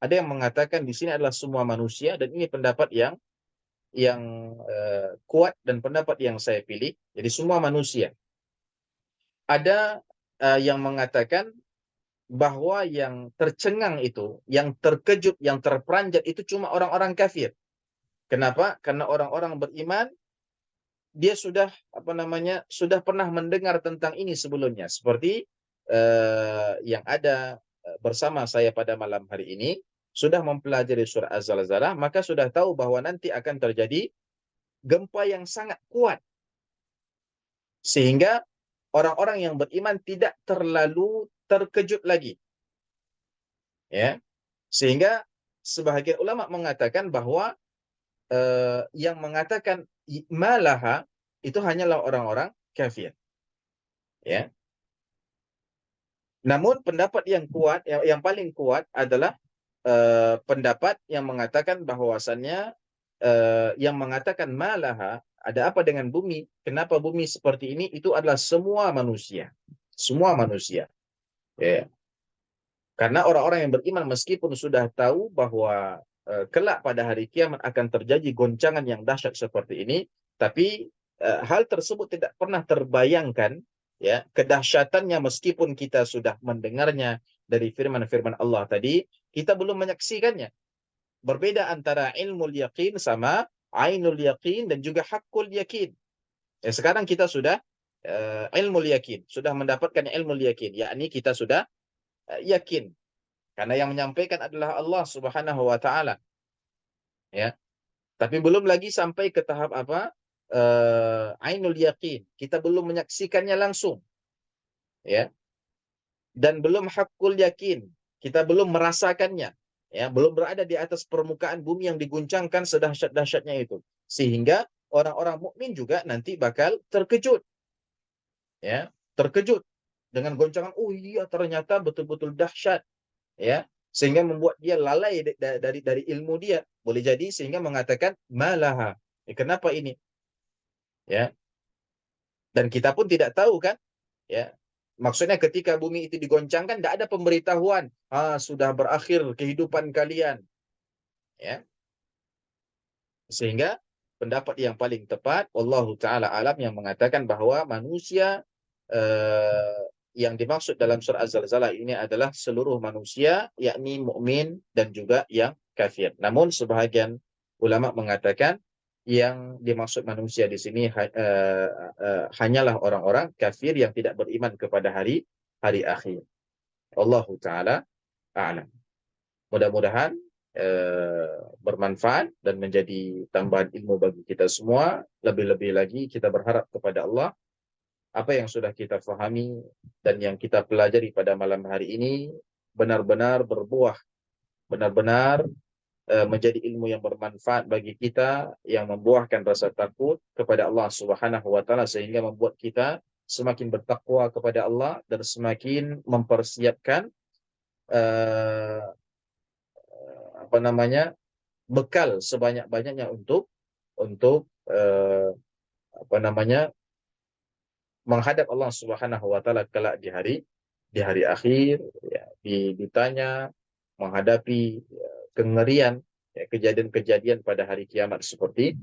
Ada yang mengatakan di sini adalah semua manusia, dan ini pendapat yang kuat dan pendapat yang saya pilih. Jadi semua manusia. Ada yang mengatakan bahwa yang tercengang itu, yang terkejut, yang terperanjat itu cuma orang-orang kafir. Kenapa? Karena orang-orang beriman dia sudah sudah pernah mendengar tentang ini sebelumnya. Seperti yang ada bersama saya pada malam hari ini, sudah mempelajari surah Az-Zalzalah, maka sudah tahu bahwa nanti akan terjadi gempa yang sangat kuat. Sehingga orang-orang yang beriman tidak terlalu terkejut lagi. Ya. Sehingga sebahagian ulama mengatakan bahwa yang mengatakan malaha itu hanyalah orang-orang kafir. Ya. Namun pendapat yang kuat, yang paling kuat adalah pendapat yang mengatakan bahwasannya yang mengatakan malaha, ada apa dengan bumi? Kenapa bumi seperti ini? Itu adalah semua manusia. Semua manusia. Ya. Karena orang-orang yang beriman meskipun sudah tahu bahwa kelak pada hari kiamat akan terjadi goncangan yang dahsyat seperti ini, tapi hal tersebut tidak pernah terbayangkan, ya, kedahsyatannya meskipun kita sudah mendengarnya dari firman-firman Allah tadi, kita belum menyaksikannya. Berbeda antara ilmu yakin sama ainul yakin dan juga hakul yakin. Ya, sekarang kita sudah ilmu yakin, sudah mendapatkan ilmu yakin, yakni kita sudah yakin karena yang menyampaikan adalah Allah Subhanahu wa taala, ya. Tapi belum lagi sampai ke tahap apa? Ainul yakin. Kita belum menyaksikannya langsung, ya. Dan belum hakul yakin. Kita belum merasakannya, ya, belum berada di atas permukaan bumi yang diguncangkan sedahsyat-dahsyatnya itu. Sehingga orang-orang mukmin juga nanti bakal terkejut, ya, terkejut dengan goncangan. Oh iya, ternyata betul-betul dahsyat, ya, sehingga membuat dia lalai dari ilmu dia, boleh jadi sehingga mengatakan malaha, kenapa ini, ya, dan kita pun tidak tahu kan, ya, maksudnya ketika bumi itu digoncangkan tidak ada pemberitahuan sudah berakhir kehidupan kalian, ya, sehingga pendapat yang paling tepat wallahu taala alam yang mengatakan bahwa manusia yang dimaksud dalam surah Az-Zalzalah ini adalah seluruh manusia, yakni mukmin dan juga yang kafir. Namun sebahagian ulama mengatakan yang dimaksud manusia di sini hanyalah orang-orang kafir yang tidak beriman kepada hari akhir. Allahu taala a'lam. Mudah-mudahan bermanfaat dan menjadi tambahan ilmu bagi kita semua. Lebih-lebih lagi kita berharap kepada Allah apa yang sudah kita fahami dan yang kita pelajari pada malam hari ini benar-benar berbuah, benar-benar menjadi ilmu yang bermanfaat bagi kita, yang membuahkan rasa takut kepada Allah Subhanahu wa taala sehingga membuat kita semakin bertakwa kepada Allah dan semakin mempersiapkan apa namanya, bekal sebanyak-banyaknya untuk apa namanya, menghadap Allah Subhanahu wa taala kelak di hari akhir, ya, ditanya menghadapi kengerian, ya, kejadian-kejadian pada hari kiamat seperti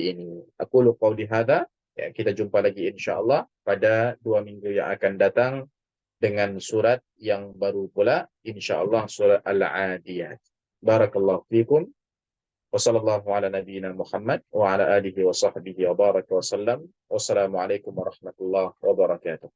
ini. Aku lu qauli hadza, ya, kita jumpa lagi insyaallah pada 2 minggu yang akan datang dengan surat yang baru pula insyaallah, surat Al-Adiyat. Barakallahu fikum. Wassallallahu ala nabiyyina Muhammad wa ala alihi wa sahbihi wa baraka wa sallam. Wassalamualaikum warahmatullahi wabarakatuh.